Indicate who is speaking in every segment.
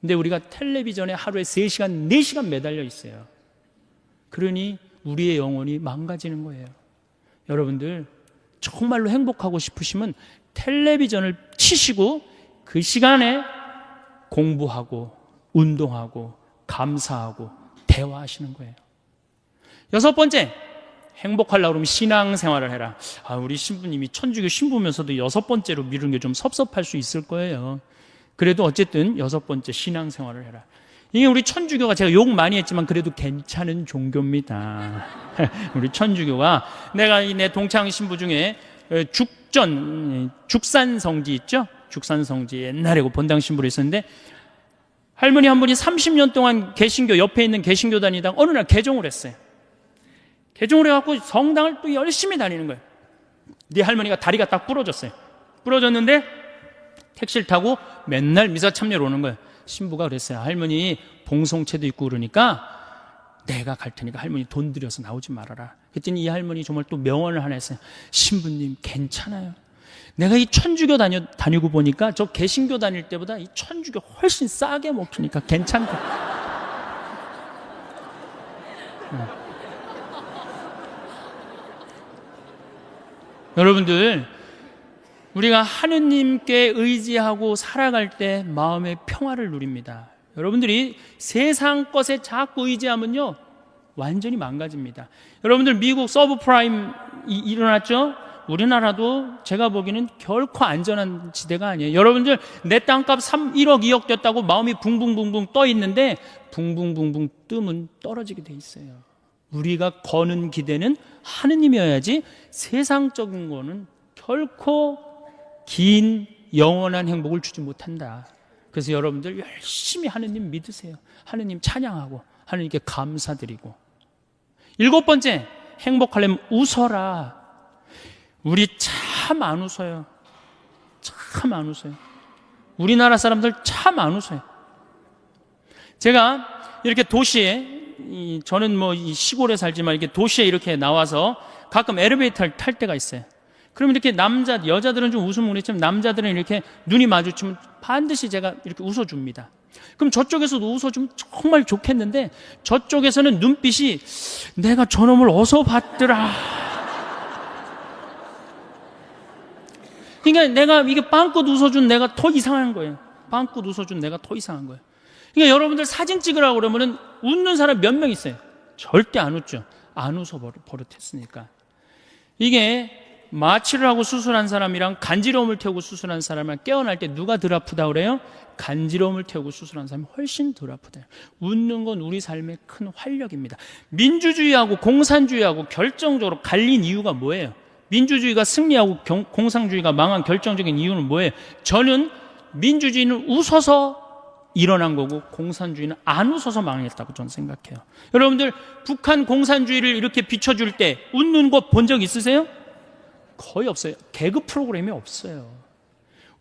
Speaker 1: 근데 우리가 텔레비전에 하루에 3시간, 4시간 매달려 있어요. 그러니 우리의 영혼이 망가지는 거예요. 여러분들 정말로 행복하고 싶으시면 텔레비전을 치시고 그 시간에 공부하고 운동하고 감사하고 대화하시는 거예요. 6번째, 행복하려고 그러면 신앙생활을 해라. 우리 신부님이 천주교 신부면서도 6번째로 미루는 게 좀 섭섭할 수 있을 거예요. 그래도 어쨌든 6번째, 신앙생활을 해라. 이게 우리 천주교가, 제가 욕 많이 했지만 그래도 괜찮은 종교입니다. 우리 천주교가, 내가 내 동창 신부 중에 죽산성지 있죠? 죽산성지 옛날에 본당 신부로 있었는데, 할머니 한 분이 30년 동안 개신교, 옆에 있는 개신교 다니다가 어느 날 개종을 했어요. 개종을 해갖고 성당을 또 열심히 다니는 거예요. 네 할머니가 다리가 딱 부러졌어요. 부러졌는데 택시를 타고 맨날 미사 참여로 오는 거예요. 신부가 그랬어요. 할머니 봉송체도 있고 그러니까 내가 갈 테니까 할머니 돈 들여서 나오지 말아라. 그랬더니 이 할머니 정말 또 명언을 하나 했어요. 신부님 괜찮아요. 내가 이 천주교 다니고 보니까 저 개신교 다닐 때보다 이 천주교 훨씬 싸게 먹히니까 괜찮다. 여러분들, 우리가 하느님께 의지하고 살아갈 때 마음의 평화를 누립니다. 여러분들이 세상 것에 자꾸 의지하면요 완전히 망가집니다. 여러분들 미국 서브프라임 일어났죠? 우리나라도 제가 보기에는 결코 안전한 지대가 아니에요. 여러분들 내 땅값 1억 2억 됐다고 마음이 붕붕붕붕 떠 있는데 붕붕붕붕 뜨면 떨어지게 돼 있어요. 우리가 거는 기대는 하느님이어야지 세상적인 거는 결코 긴 영원한 행복을 주지 못한다. 그래서 여러분들 열심히 하느님 믿으세요. 하느님 찬양하고 하느님께 감사드리고. 7번째, 행복하려면 웃어라. 우리 참 안 웃어요. 참 안 웃어요. 우리나라 사람들 참 안 웃어요. 제가 이렇게 도시에, 저는 뭐 이 시골에 살지만 이렇게 도시에 이렇게 나와서 가끔 엘리베이터를 탈 때가 있어요. 그러면 이렇게 여자들은 좀 웃으면 그렇지만 남자들은 이렇게 눈이 마주치면 반드시 제가 이렇게 웃어줍니다. 그럼 저쪽에서도 웃어주면 정말 좋겠는데 저쪽에서는 눈빛이 내가 저놈을 어서 봤더라. 그러니까 내가 이게 빵긋 웃어준 내가 더 이상한 거예요. 빵긋 웃어준 내가 더 이상한 거예요. 그러니까 여러분들 사진 찍으라고 그러면은 웃는 사람 몇 명 있어요? 절대 안 웃죠. 안 웃어 버릇했으니까. 이게 마취를 하고 수술한 사람이랑 간지러움을 태우고 수술한 사람이랑 깨어날 때 누가 덜 아프다 그래요? 간지러움을 태우고 수술한 사람이 훨씬 덜 아프다. 웃는 건 우리 삶의 큰 활력입니다. 민주주의하고 공산주의하고 결정적으로 갈린 이유가 뭐예요? 민주주의가 승리하고 공산주의가 망한 결정적인 이유는 뭐예요? 저는 민주주의는 웃어서 일어난 거고 공산주의는 안 웃어서 망했다고 저는 생각해요. 여러분들 북한 공산주의를 이렇게 비춰줄 때 웃는 거 본 적 있으세요? 거의 없어요. 개그 프로그램이 없어요.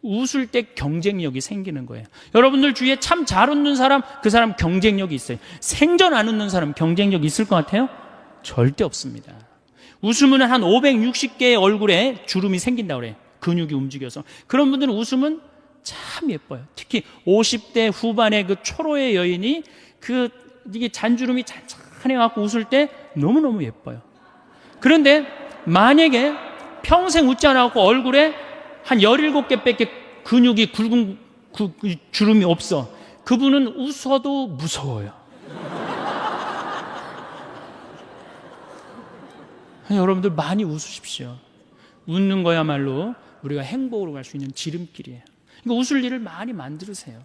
Speaker 1: 웃을 때 경쟁력이 생기는 거예요. 여러분들 주위에 참 잘 웃는 사람, 그 사람 경쟁력이 있어요. 생전 안 웃는 사람 경쟁력 있을 것 같아요? 절대 없습니다. 웃으면 한 560개의 얼굴에 주름이 생긴다고 그래요. 근육이 움직여서. 그런 분들은 웃으면 참 예뻐요. 특히 50대 후반의 그 초로의 여인이 이게 잔주름이 잔잔해갖고 웃을 때 너무너무 예뻐요. 그런데 만약에 평생 웃지 않아갖고 얼굴에 한 17개밖에 근육이 굵은 주름이 없어. 그분은 웃어도 무서워요. 여러분들 많이 웃으십시오. 웃는 거야말로 우리가 행복으로 갈 수 있는 지름길이에요. 그러니까 웃을 일을 많이 만들으세요.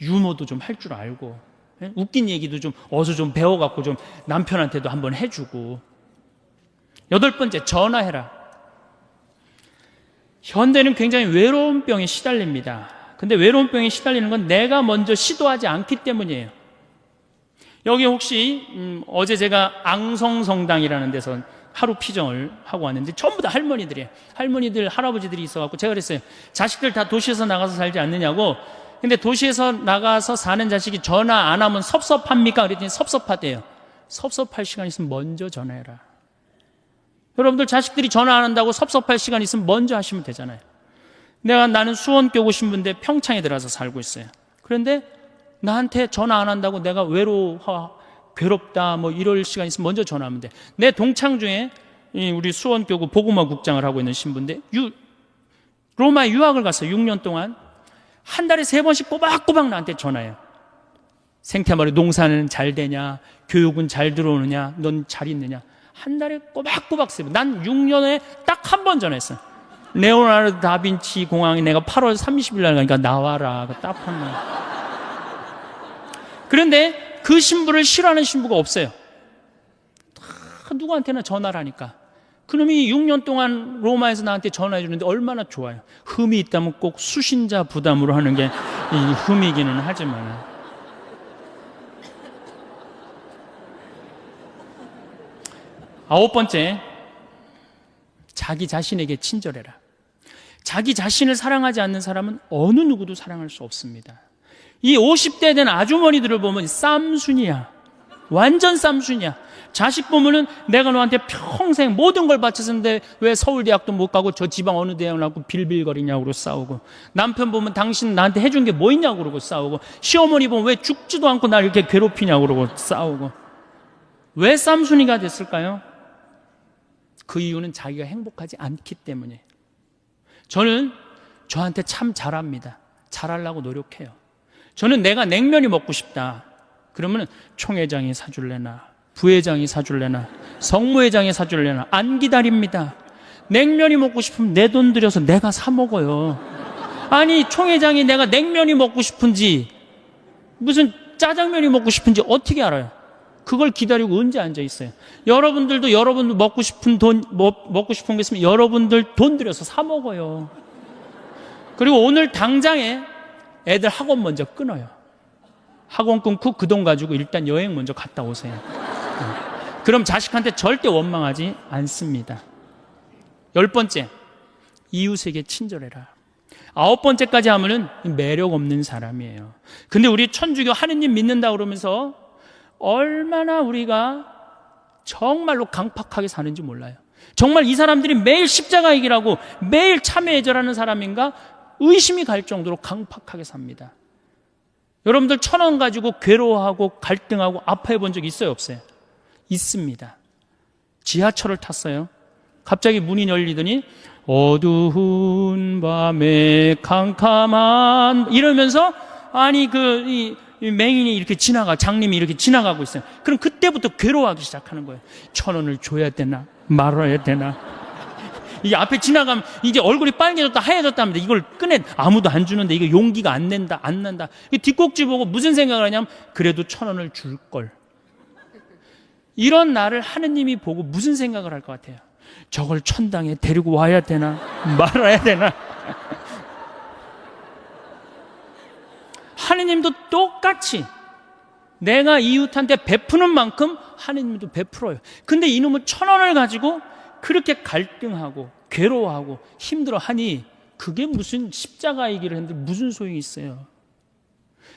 Speaker 1: 유머도 좀 할 줄 알고, 웃긴 얘기도 좀 어서 좀 배워갖고 좀 남편한테도 한번 해주고. 8번째, 전화해라. 현대는 굉장히 외로운 병에 시달립니다. 근데 외로운 병에 시달리는 건 내가 먼저 시도하지 않기 때문이에요. 여기 혹시 어제 제가 앙성성당이라는 데서 하루 피정을 하고 왔는데 전부 다 할머니들이에요. 할머니들, 할아버지들이 있어갖고 제가 그랬어요. 자식들 다 도시에서 나가서 살지 않느냐고. 근데 도시에서 나가서 사는 자식이 전화 안 하면 섭섭합니까? 그랬더니 섭섭하대요. 섭섭할 시간 있으면 먼저 전화해라. 여러분들 자식들이 전화 안 한다고 섭섭할 시간 있으면 먼저 하시면 되잖아요. 나는 수원교구 신부인데 평창에 들어서 살고 있어요. 그런데 나한테 전화 안 한다고 내가 외로워, 괴롭다, 뭐 이럴 시간 있으면 먼저 전화하면 돼. 내 동창 중에 우리 수원교구 복음화 국장을 하고 있는 신부인데 로마에 유학을 갔어요. 6년 동안 한 달에 3번씩 꼬박꼬박 나한테 전화해요. 생태마을 농사는 잘 되냐, 교육은 잘 들어오느냐, 넌 잘 있느냐. 한 달에 꼬박꼬박 쓰고 난 6년에 딱 한 번 전화했어요. 레오나르도 다빈치 공항에 내가 8월 30일 날 가니까 나와라. 딱 한 번. 그런데 그 신부를 싫어하는 신부가 없어요. 다 누구한테나 전화를 하니까. 그놈이 6년 동안 로마에서 나한테 전화해 주는데 얼마나 좋아요. 흠이 있다면 꼭 수신자 부담으로 하는 게 이 흠이기는 하지만. 아홉 번째, 자기 자신에게 친절해라. 자기 자신을 사랑하지 않는 사람은 어느 누구도 사랑할 수 없습니다. 이 50대 된 아주머니들을 보면 쌈순이야. 완전 쌈순이야. 자식 보면은 내가 너한테 평생 모든 걸 바쳤는데 왜 서울대학도 못 가고 저 지방 어느 대학을 나고 빌빌거리냐고 싸우고, 남편 보면 당신 나한테 해준 게 뭐 있냐고 그러고 싸우고, 시어머니 보면 왜 죽지도 않고 날 이렇게 괴롭히냐고 그러고 싸우고. 왜 쌈순이가 됐을까요? 그 이유는 자기가 행복하지 않기 때문이에요. 저는 저한테 참 잘합니다. 잘하려고 노력해요. 저는 내가 냉면이 먹고 싶다 그러면 총회장이 사줄래나, 부회장이 사줄래나, 성무회장이 사줄래나 안 기다립니다. 냉면이 먹고 싶으면 내 돈 들여서 내가 사 먹어요. 아니, 총회장이 내가 냉면이 먹고 싶은지 무슨 짜장면이 먹고 싶은지 어떻게 알아요? 그걸 기다리고 언제 앉아 있어요? 여러분들도 여러분 먹고 싶은 먹고 싶은 게 있으면 여러분들 돈 들여서 사 먹어요. 그리고 오늘 당장에 애들 학원 먼저 끊어요. 학원 끊고 그 돈 가지고 일단 여행 먼저 갔다 오세요. 그럼 자식한테 절대 원망하지 않습니다. 10번째, 이웃에게 친절해라. 9번째까지 하면은 매력 없는 사람이에요. 근데 우리 천주교 하느님 믿는다 그러면서 얼마나 우리가 정말로 강팍하게 사는지 몰라요. 정말 이 사람들이 매일 십자가 얘기라고 매일 참회 예절하는 사람인가 의심이 갈 정도로 강팍하게 삽니다. 여러분들 1,000원 가지고 괴로워하고 갈등하고 아파해 본 적 있어요, 없어요? 있습니다. 지하철을 탔어요. 갑자기 문이 열리더니 어두운 밤에 캄캄한 이러면서 아니 이 맹인이 이렇게 장님이 이렇게 지나가고 있어요. 그럼 그때부터 괴로워하기 시작하는 거예요. 1,000원을 줘야 되나 말아야 되나. 이게 앞에 지나가면 이제 얼굴이 빨개졌다 하얘졌다 합니다. 이걸 꺼내 아무도 안 주는데 이게 용기가 안 난다. 뒷꼭지 보고 무슨 생각을 하냐면 그래도 1,000원을 줄 걸. 이런 나를 하느님이 보고 무슨 생각을 할 것 같아요? 저걸 천당에 데리고 와야 되나 말아야 되나. 하느님도 똑같이 내가 이웃한테 베푸는 만큼 하느님도 베풀어요. 근데 이놈은 1,000원을 가지고 그렇게 갈등하고 괴로워하고 힘들어하니 그게 무슨 십자가 얘기를 했는데 무슨 소용이 있어요?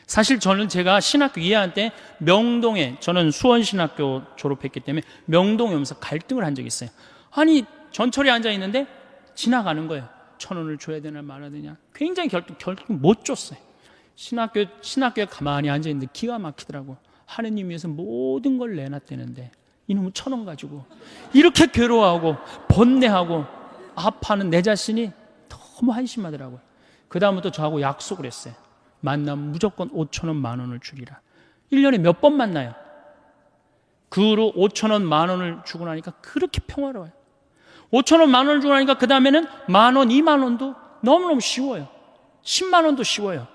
Speaker 1: 사실 저는 제가 신학교 2학년 때 명동에, 저는 수원신학교 졸업했기 때문에 명동에 오면서 갈등을 한 적이 있어요. 아니 전철에 앉아 있는데 지나가는 거예요. 1,000원을 줘야 되나 말아야 되냐. 굉장히 결국 못 줬어요. 신학교에 가만히 앉아 있는데 기가 막히더라고. 하느님 위해서 모든 걸 내놨다는데 이놈은 1,000원 가지고 이렇게 괴로워하고 번뇌하고 아파하는 내 자신이 너무 한심하더라고요. 그 다음부터 저하고 약속을 했어요. 만나면 무조건 5,000원 10,000원을 주리라. 1년에 몇 번 만나요? 그 후로 5,000원 10,000원을 주고 나니까 그렇게 평화로워요. 5,000원 10,000원을 주고 나니까 그 다음에는 10,000원 20,000원도 너무너무 쉬워요. 100,000원도 쉬워요.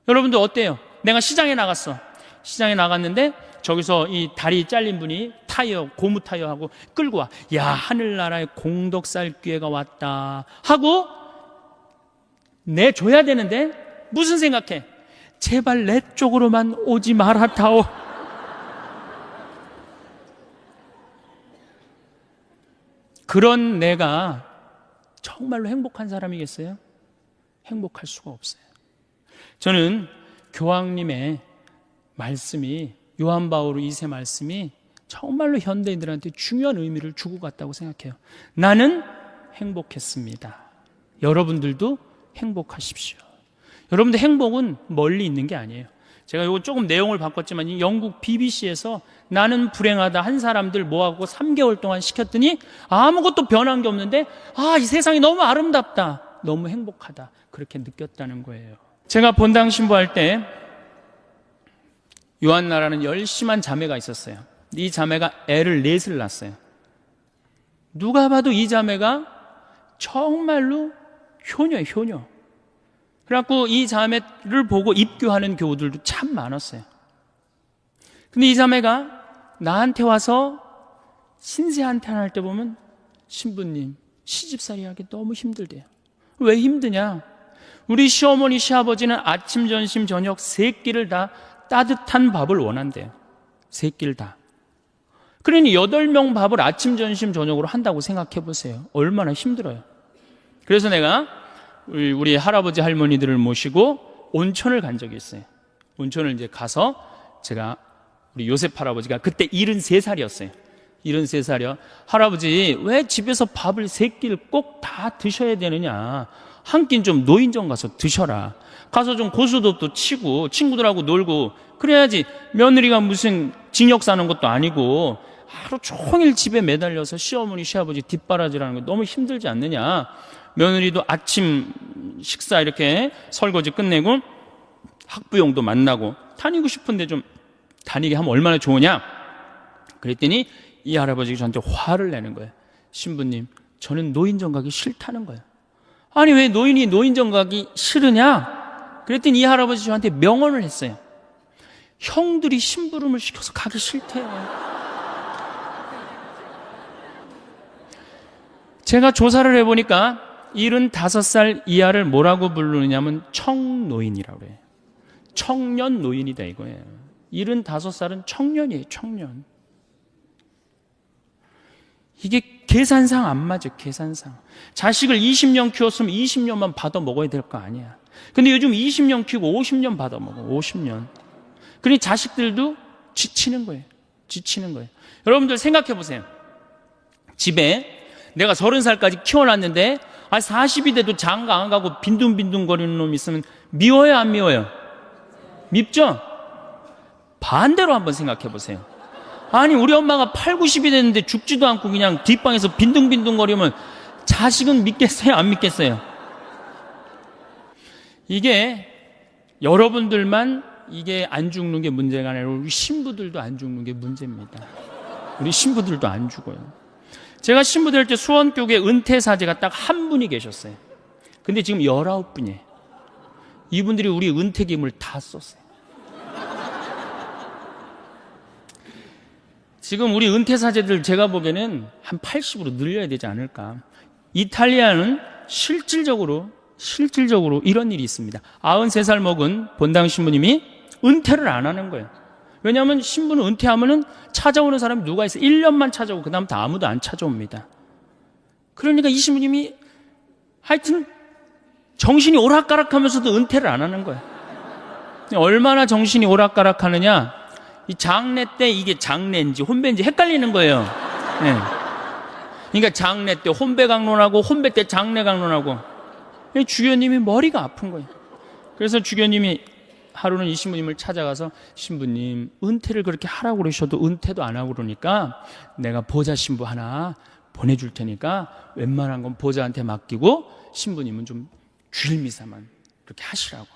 Speaker 1: 여러분들 어때요? 내가 시장에 나갔어. 시장에 나갔는데 저기서 이 다리 잘린 분이 고무 타이어하고 끌고 와. 야, 하늘나라에 공덕살 기회가 왔다 하고 내줘야 되는데 무슨 생각해? 제발 내 쪽으로만 오지 말아다오. 그런 내가 정말로 행복한 사람이겠어요? 행복할 수가 없어요. 저는 교황님의 말씀이, 요한 바오로 2세 말씀이 정말로 현대인들한테 중요한 의미를 주고 갔다고 생각해요. 나는 행복했습니다. 여러분들도 행복하십시오. 여러분들 행복은 멀리 있는 게 아니에요. 제가 요거 조금 내용을 바꿨지만 이 영국 BBC에서 나는 불행하다 한 사람들 모아갖고 3개월 동안 시켰더니 아무것도 변한 게 없는데 이 세상이 너무 아름답다, 너무 행복하다, 그렇게 느꼈다는 거예요. 제가 본당 신부할 때 요한나라는 열심한 자매가 있었어요. 이 자매가 애를 넷을 낳았어요. 누가 봐도 이 자매가 정말로 효녀예요, 효녀. 그래갖고 이 자매를 보고 입교하는 교우들도 참 많았어요. 근데 이 자매가 나한테 와서 신세한테 할 때 보면 신부님, 시집살이 하기 너무 힘들대요. 왜 힘드냐? 우리 시어머니, 시아버지는 아침, 점심, 저녁 세 끼를 다 따뜻한 밥을 원한대요. 세 끼를 다. 그러니 8명 밥을 아침, 점심, 저녁으로 한다고 생각해 보세요. 얼마나 힘들어요. 그래서 내가 우리 할아버지 할머니들을 모시고 온천을 간 적이 있어요. 온천을 이제 가서 제가 우리 요셉 할아버지가 그때 73살이었어요. 73살이요. 할아버지, 왜 집에서 밥을 세 끼를 꼭 다 드셔야 되느냐? 한 끼는 좀 노인정 가서 드셔라. 가서 좀 고수도도 치고 친구들하고 놀고 그래야지. 며느리가 무슨 징역 사는 것도 아니고 하루 종일 집에 매달려서 시어머니, 시아버지 뒷바라지라는 거 너무 힘들지 않느냐? 며느리도 아침 식사 이렇게 설거지 끝내고 학부형도 만나고 다니고 싶은데 좀 다니게 하면 얼마나 좋으냐? 그랬더니 이 할아버지가 저한테 화를 내는 거예요. 신부님, 저는 노인정 가기 싫다는 거예요. 아니, 왜 노인이 노인정 가기 싫으냐? 그랬더니 이 할아버지 저한테 명언을 했어요. 형들이 심부름을 시켜서 가기 싫대요. 제가 조사를 해보니까 75살 이하를 뭐라고 부르느냐면 청노인이라고 해요. 청년 노인이다 이거예요. 75살은 청년이에요, 청년. 이게 계산상 안 맞아요, 계산상. 자식을 20년 키웠으면 20년만 받아 먹어야 될 거 아니야. 근데 요즘 20년 키우고 50년 받아 먹어, 50년. 그러니 자식들도 지치는 거예요, 지치는 거예요. 여러분들 생각해 보세요. 집에 내가 30살까지 키워놨는데 40이 돼도 장가 안 가고 빈둥빈둥거리는 놈이 있으면 미워요, 안 미워요? 밉죠? 반대로 한번 생각해 보세요. 아니, 우리 엄마가 8, 90이 됐는데 죽지도 않고 그냥 뒷방에서 빈둥빈둥거리면 자식은 믿겠어요, 안 믿겠어요? 이게 여러분들만 이게 안 죽는 게 문제가 아니라 우리 신부들도 안 죽는 게 문제입니다. 우리 신부들도 안 죽어요. 제가 신부 될 때 수원교회 은퇴사제가 딱 한 분이 계셨어요. 근데 지금 19분이에요. 이분들이 우리 은퇴금을 다 썼어요. 지금 우리 은퇴사제들 제가 보기에는 한 80으로 늘려야 되지 않을까. 이탈리아는 실질적으로 이런 일이 있습니다. 93살 먹은 본당 신부님이 은퇴를 안 하는 거예요. 왜냐하면 신부는 은퇴하면은 찾아오는 사람이 누가 있어요? 1년만 찾아오고 그 다음부터 아무도 안 찾아옵니다. 그러니까 이 신부님이 하여튼 정신이 오락가락하면서도 은퇴를 안 하는 거예요. 얼마나 정신이 오락가락하느냐? 이 장례 때 이게 장례인지 혼배인지 헷갈리는 거예요. 네. 그러니까 장례 때 혼배 강론하고 혼배 때 장례 강론하고 주교님이 머리가 아픈 거예요. 그래서 주교님이 하루는 이 신부님을 찾아가서 신부님, 은퇴를 그렇게 하라고 그러셔도 은퇴도 안 하고 그러니까 내가 보좌 신부 하나 보내줄 테니까 웬만한 건 보좌한테 맡기고 신부님은 좀 주일미사만 그렇게 하시라고.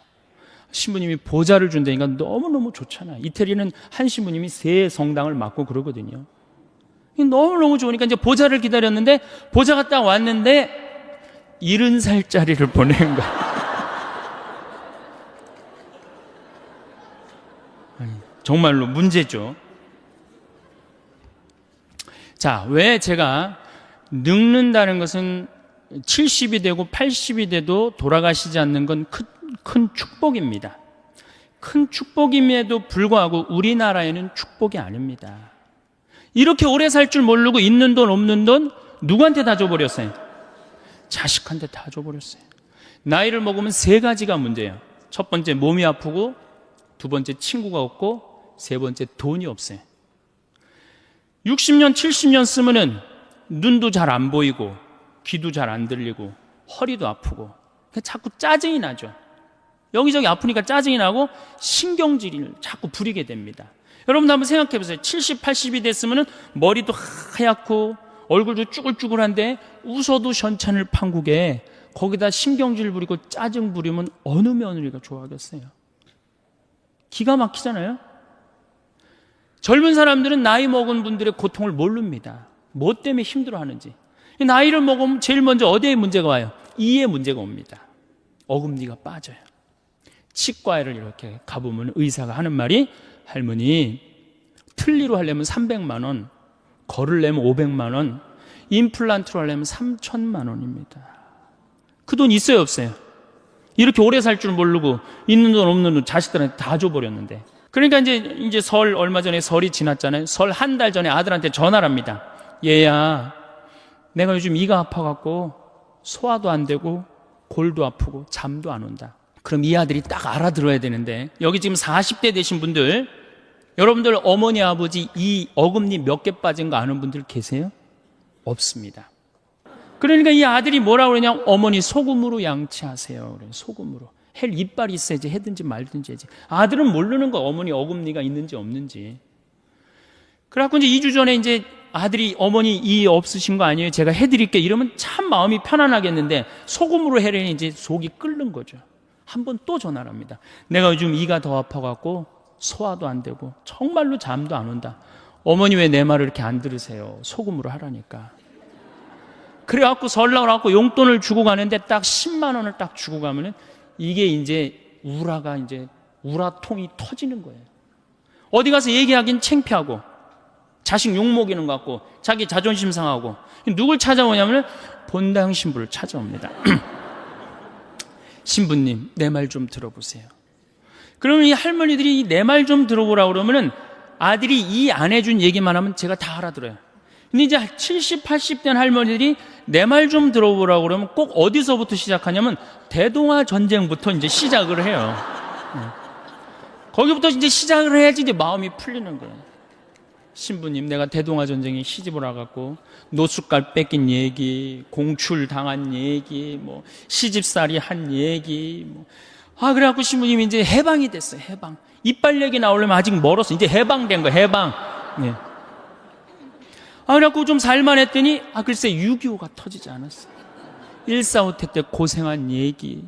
Speaker 1: 신부님이 보좌를 준다니까 너무너무 좋잖아요. 이태리는 한 신부님이 3성당을 맡고 그러거든요. 너무너무 좋으니까 이제 보좌를 기다렸는데 보좌가 딱 왔는데 70살짜리를 보낸 거야. 정말로 문제죠. 자, 왜 제가 늙는다는 것은 70이 되고 80이 돼도 돌아가시지 않는 건 큰 축복입니다. 큰 축복임에도 불구하고 우리나라에는 축복이 아닙니다. 이렇게 오래 살 줄 모르고 있는 돈 없는 돈 누구한테 다 줘버렸어요? 자식한테 다 줘버렸어요. 나이를 먹으면 3가지가 문제예요. 첫 번째 몸이 아프고, 두 번째 친구가 없고, 세 번째 돈이 없어요. 60년 70년 쓰면은 눈도 잘 안 보이고 귀도 잘 안 들리고 허리도 아프고 자꾸 짜증이 나죠. 여기저기 아프니까 짜증이 나고 신경질을 자꾸 부리게 됩니다. 여러분도 한번 생각해 보세요. 70, 80이 됐으면 머리도 하얗고 얼굴도 쭈글쭈글한데 웃어도 현찬을 판국에 거기다 신경질 부리고 짜증 부리면 어느 며느리가 좋아하겠어요? 기가 막히잖아요. 젊은 사람들은 나이 먹은 분들의 고통을 모릅니다. 뭐 때문에 힘들어하는지. 나이를 먹으면 제일 먼저 어디에 문제가 와요? 이에 문제가 옵니다. 어금니가 빠져요. 치과에를 이렇게 가보면 의사가 하는 말이, 할머니 틀니로 하려면 300만 원, 걸으려면 500만 원, 임플란트로 하려면 3천만 원입니다. 그 돈 있어요, 없어요? 이렇게 오래 살 줄 모르고 있는 돈 없는 돈 자식들한테 다 줘버렸는데. 그러니까 이제 설, 얼마 전에 설이 지났잖아요. 설 한 달 전에 아들한테 전화를 합니다. 얘야, 내가 요즘 이가 아파갖고 소화도 안 되고 골도 아프고 잠도 안 온다. 그럼 이 아들이 딱 알아들어야 되는데, 여기 지금 40대 되신 분들, 여러분들 어머니 아버지 이 어금니 몇 개 빠진 거 아는 분들 계세요? 없습니다. 그러니까 이 아들이 뭐라고 그러냐, 어머니 소금으로 양치하세요. 그래, 소금으로. 헬 이빨이 있어야지 해든지 말든지 해야지. 아들은 모르는 거, 어머니 어금니가 있는지 없는지. 그래갖고 이제 2주 전에 이제 아들이 어머니 이 없으신 거 아니에요? 제가 해드릴게. 이러면 참 마음이 편안하겠는데 소금으로 해려니 이제 속이 끓는 거죠. 한 번 또 전화를 합니다. 내가 요즘 이가 더 아파갖고 소화도 안 되고 정말로 잠도 안 온다. 어머니 왜 내 말을 이렇게 안 들으세요? 소금으로 하라니까. 그래갖고 설날 갖고 용돈을 주고 가는데 딱 10만 원을 딱 주고 가면은 이게 이제 우라통이 터지는 거예요. 어디 가서 얘기하긴 창피하고 자식 욕먹이는 것 같고 자기 자존심 상하고. 누굴 찾아오냐면 본당 신부를 찾아옵니다. 신부님, 내 말 좀 들어보세요. 그러면 이 할머니들이 내 말 좀 들어보라고 그러면은 아들이 이 안 해준 얘기만 하면 제가 다 알아들어요. 근데 이제 70, 80대 할머니들이 내 말 좀 들어보라고 그러면 꼭 어디서부터 시작하냐면 대동아 전쟁부터 이제 시작을 해요. 거기부터 이제 시작을 해야지 이제 마음이 풀리는 거예요. 신부님, 내가 대동아 전쟁에 시집을 와갖고 노숙갈 뺏긴 얘기, 공출 당한 얘기, 뭐 시집살이 한 얘기, 그래갖고 신부님이 이제 해방이 됐어요. 해방. 이빨 얘기 나오려면 아직 멀었어. 이제 해방된 거예요. 해방. 네. 그래갖고 좀 살만했더니 글쎄 6.25가 터지지 않았어. 1.45태 때 고생한 얘기.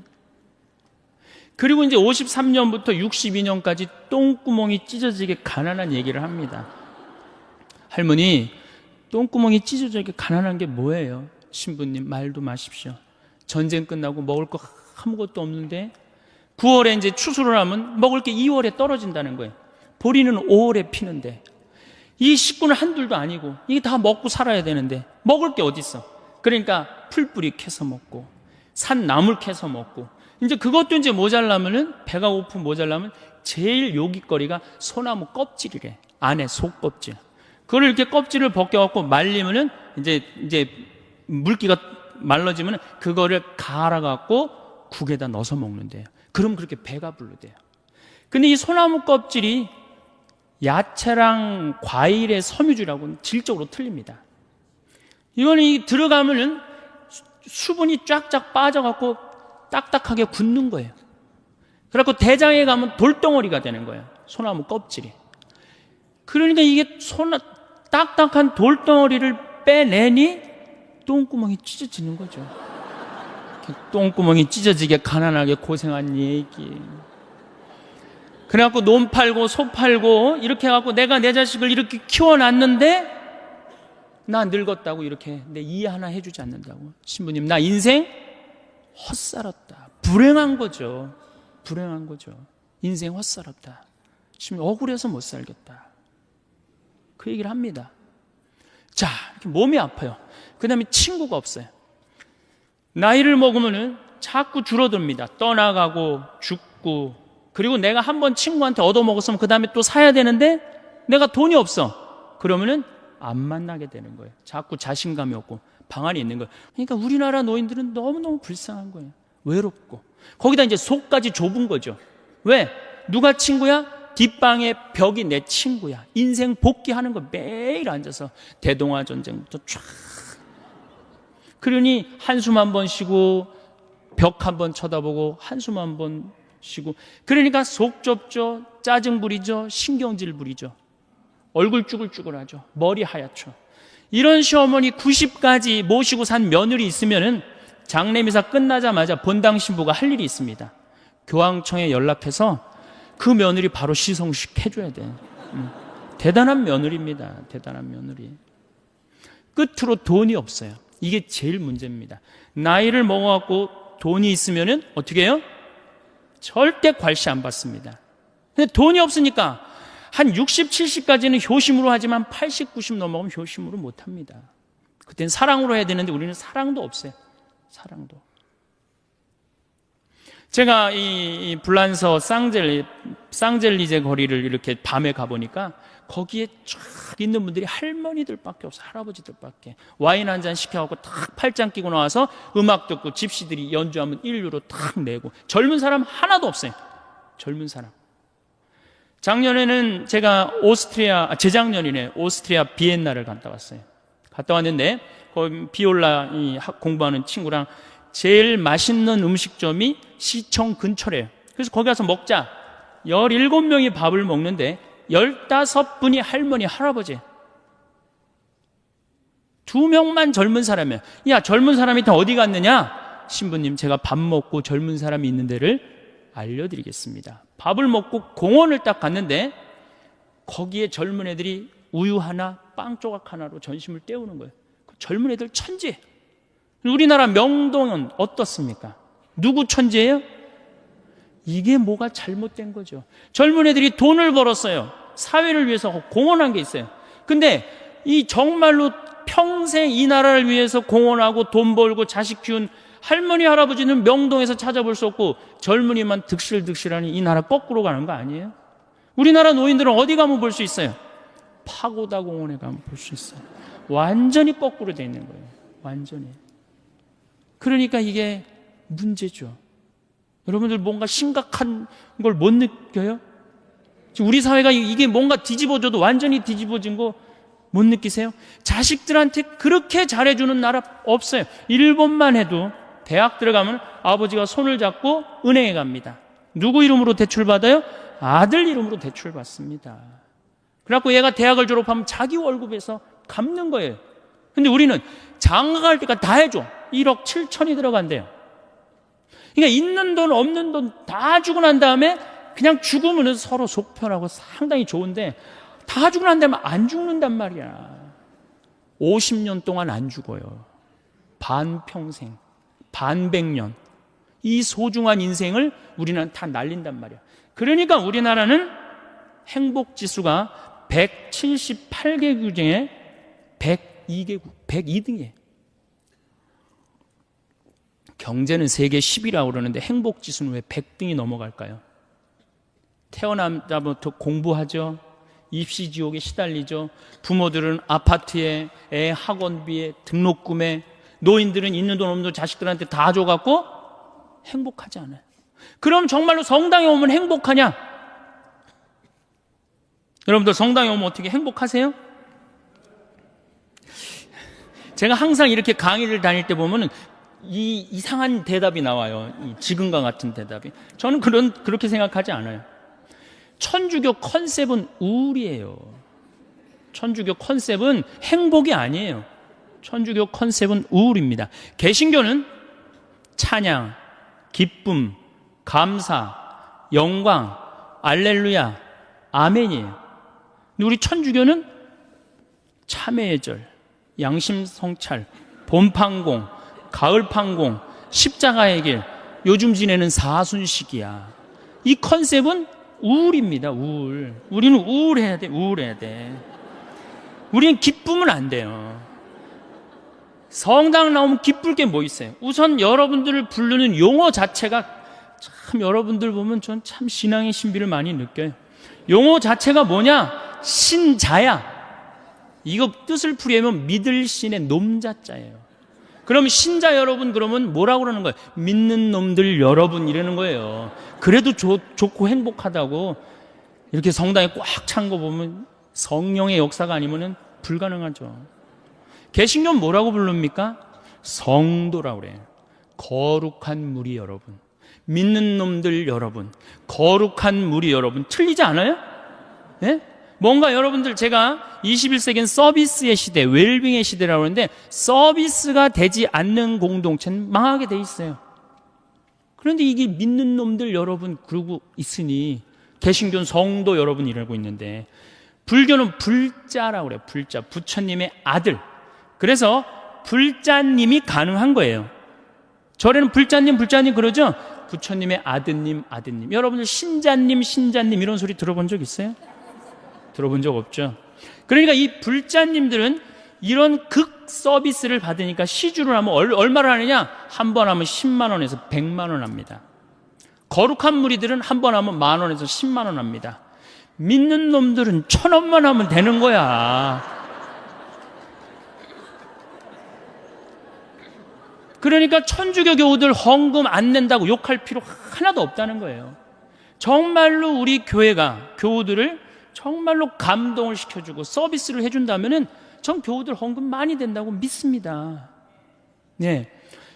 Speaker 1: 그리고 이제 53년부터 62년까지 똥구멍이 찢어지게 가난한 얘기를 합니다. 할머니, 똥구멍이 찢어지게 가난한 게 뭐예요? 신부님, 말도 마십시오. 전쟁 끝나고 먹을 거 아무것도 없는데 9월에 이제 추수를 하면 먹을 게 2월에 떨어진다는 거예요. 보리는 5월에 피는데 이 식구는 한둘도 아니고 이게 다 먹고 살아야 되는데 먹을 게 어디 있어? 그러니까 풀뿌리 캐서 먹고 산나물 캐서 먹고, 이제 그것도 이제 모자라면은, 배가 고프 모자라면 제일 요깃거리가 소나무 껍질이래. 안에 속껍질. 그걸 이렇게 껍질을 벗겨갖고 말리면은 이제 물기가 말라지면 그거를 갈아갖고 국에다 넣어서 먹는데요. 그럼 그렇게 배가 부르대요. 근데 이 소나무 껍질이 야채랑 과일의 섬유질하고는 질적으로 틀립니다. 이거는 들어가면은 수분이 쫙쫙 빠져갖고 딱딱하게 굳는 거예요. 그래갖고 대장에 가면 돌덩어리가 되는 거예요. 소나무 껍질이. 그러니까 이게 딱딱한 돌덩어리를 빼내니 똥구멍이 찢어지는 거죠. 똥구멍이 찢어지게 가난하게 고생한 얘기. 그래갖고 논 팔고 소 팔고 이렇게 해갖고 내가 내 자식을 이렇게 키워놨는데 나 늙었다고 이렇게 내 이해 하나 해주지 않는다고. 신부님, 나 인생 헛살았다. 불행한 거죠. 불행한 거죠. 인생 헛살았다. 신부님, 억울해서 못 살겠다. 그 얘기를 합니다. 자, 이렇게 몸이 아파요. 그 다음에 친구가 없어요. 나이를 먹으면은 자꾸 줄어듭니다. 떠나가고 죽고. 그리고 내가 한번 친구한테 얻어먹었으면 그 다음에 또 사야 되는데 내가 돈이 없어. 그러면은 안 만나게 되는 거예요. 자꾸 자신감이 없고 방안이 있는 거예요. 그러니까 우리나라 노인들은 너무너무 불쌍한 거예요. 외롭고. 거기다 이제 속까지 좁은 거죠. 왜? 누가 친구야? 뒷방에 벽이 내 친구야. 인생 복귀하는 거 매일 앉아서 대동아 전쟁부터 쫙. 그러니 한숨 한 번 쉬고 벽 한 번 쳐다보고 한숨 한 번 쉬고. 그러니까 속 좁죠, 짜증 부리죠, 신경질 부리죠, 얼굴 쭈글쭈글하죠, 머리 하얗죠. 이런 시어머니 90까지 모시고 산 며느리 있으면은 장례미사 끝나자마자 본당 신부가 할 일이 있습니다. 교황청에 연락해서 그 며느리 바로 시성식 해줘야 돼. 대단한 며느리입니다. 대단한 며느리. 끝으로 돈이 없어요. 이게 제일 문제입니다. 나이를 먹어갖고 돈이 있으면은 어떻게 해요? 절대 괄시 안 받습니다. 근데 돈이 없으니까 한 60, 70까지는 효심으로 하지만 80, 90 넘어가면 효심으로 못합니다. 그땐 사랑으로 해야 되는데 우리는 사랑도 없어요. 사랑도. 제가 이 불란서 쌍젤리제 거리를 이렇게 밤에 가보니까 거기에 쫙 있는 분들이 할머니들밖에 없어. 할아버지들밖에. 와인 한 잔 시켜갖고 탁 팔짱 끼고 나와서 음악 듣고 집시들이 연주하면 1유로 탁 내고. 젊은 사람 하나도 없어요. 젊은 사람. 작년에는 제가 재작년이네. 오스트리아 비엔나를 갔다 왔어요. 갔다 왔는데 거기 비올라 공부하는 친구랑 제일 맛있는 음식점이 시청 근처래요. 그래서 거기 가서 먹자. 17명이 밥을 먹는데 15분이 할머니, 할아버지. 2명만 젊은 사람이야. 야, 젊은 사람이 다 어디 갔느냐? 신부님, 제가 밥 먹고 젊은 사람이 있는 데를 알려드리겠습니다. 밥을 먹고 공원을 딱 갔는데 거기에 젊은 애들이 우유 하나, 빵 조각 하나로 전심을 때우는 거예요. 젊은 애들 천재. 우리나라 명동은 어떻습니까? 누구 천재예요? 이게 뭐가 잘못된 거죠. 젊은 애들이 돈을 벌었어요. 사회를 위해서 공헌한 게 있어요. 근데 이 정말로 평생 이 나라를 위해서 공헌하고 돈 벌고 자식 키운 할머니, 할아버지는 명동에서 찾아볼 수 없고 젊은이만 득실득실하니 이 나라 거꾸로 가는 거 아니에요? 우리나라 노인들은 어디 가면 볼 수 있어요? 파고다 공원에 가면 볼 수 있어요. 완전히 거꾸로 돼 있는 거예요. 완전히. 그러니까 이게 문제죠. 여러분들 뭔가 심각한 걸 못 느껴요? 우리 사회가 이게 뭔가 뒤집어져도 완전히 뒤집어진 거 못 느끼세요? 자식들한테 그렇게 잘해주는 나라 없어요. 일본만 해도 대학 들어가면 아버지가 손을 잡고 은행에 갑니다. 누구 이름으로 대출받아요? 아들 이름으로 대출받습니다. 그래갖고 얘가 대학을 졸업하면 자기 월급에서 갚는 거예요. 근데 우리는 장가갈 때까지 다 해줘. 1억 7천이 들어간대요. 그러니까 있는 돈 없는 돈 다 주고 난 다음에 그냥 죽으면 서로 속 편하고 상당히 좋은데 다 주고 난 다음에 안 죽는단 말이야. 50년 동안 안 죽어요. 반평생, 반백년. 이 소중한 인생을 우리는 다 날린단 말이야. 그러니까 우리나라는 행복지수가 178개국 중에 102등이에요. 경제는 세계 10위라고 그러는데 행복지수는 왜 100등이 넘어갈까요? 태어나자부터 공부하죠. 입시지옥에 시달리죠. 부모들은 아파트에, 애 학원비에, 등록금에, 노인들은 있는 돈 없는 돈 자식들한테 다 줘갖고 행복하지 않아요. 그럼 정말로 성당에 오면 행복하냐? 여러분들 성당에 오면 어떻게 행복하세요? 제가 항상 이렇게 강의를 다닐 때 보면은 이 이상한 대답이 나와요. 이 지금과 같은 대답이. 저는 그렇게 생각하지 않아요. 천주교 컨셉은 우울이에요. 천주교 컨셉은 행복이 아니에요. 천주교 컨셉은 우울입니다. 개신교는 찬양, 기쁨, 감사, 영광, 알렐루야, 아멘이에요. 근데 우리 천주교는 참회의 절, 양심 성찰, 봄판공, 가을판공, 십자가의 길, 요즘 지내는 사순식이야. 이 컨셉은 우울입니다. 우울. 우리는 우울해야 돼. 우울해야 돼. 우리는 기쁘면 안 돼요. 성당 나오면 기쁠 게 뭐 있어요? 우선 여러분들을 부르는 용어 자체가 참 여러분들 보면 전 참 신앙의 신비를 많이 느껴요. 용어 자체가 뭐냐? 신자야. 이거 뜻을 풀이하면 믿을 신의 놈자자예요. 그럼 신자 여러분 그러면 뭐라고 그러는 거예요? 믿는 놈들 여러분 이러는 거예요. 그래도 좋고 행복하다고 이렇게 성당에 꽉 찬 거 보면 성령의 역사가 아니면 불가능하죠. 개신교는 뭐라고 부릅니까? 성도라고 그래요. 거룩한 무리 여러분. 믿는 놈들 여러분, 거룩한 무리 여러분, 틀리지 않아요? 예? 뭔가 여러분들, 제가 21세기는 서비스의 시대, 웰빙의 시대라고 하는데 서비스가 되지 않는 공동체는 망하게 돼 있어요. 그런데 이게 믿는 놈들 여러분 그러고 있으니, 개신교는 성도 여러분 이라고 있는데, 불교는 불자라고 그래요. 불자, 부처님의 아들. 그래서 불자님이 가능한 거예요. 절에는 불자님 그러죠? 부처님의 아드님. 여러분들 신자님 이런 소리 들어본 적 있어요? 들어본 적 없죠? 그러니까 이 불자님들은 이런 극 서비스를 받으니까 시주를 하면 얼마를 하느냐? 한 번 하면 10만 원에서 100만 원 합니다. 거룩한 무리들은 한 번 하면 10,000 원에서 10만 원 합니다. 믿는 놈들은 1,000원만 하면 되는 거야. 그러니까 천주교 교우들 헌금 안 낸다고 욕할 필요 하나도 없다는 거예요. 정말로 우리 교회가 교우들을 정말로 감동을 시켜주고 서비스를 해준다면은 전 교우들 헌금 많이 된다고 믿습니다. 네.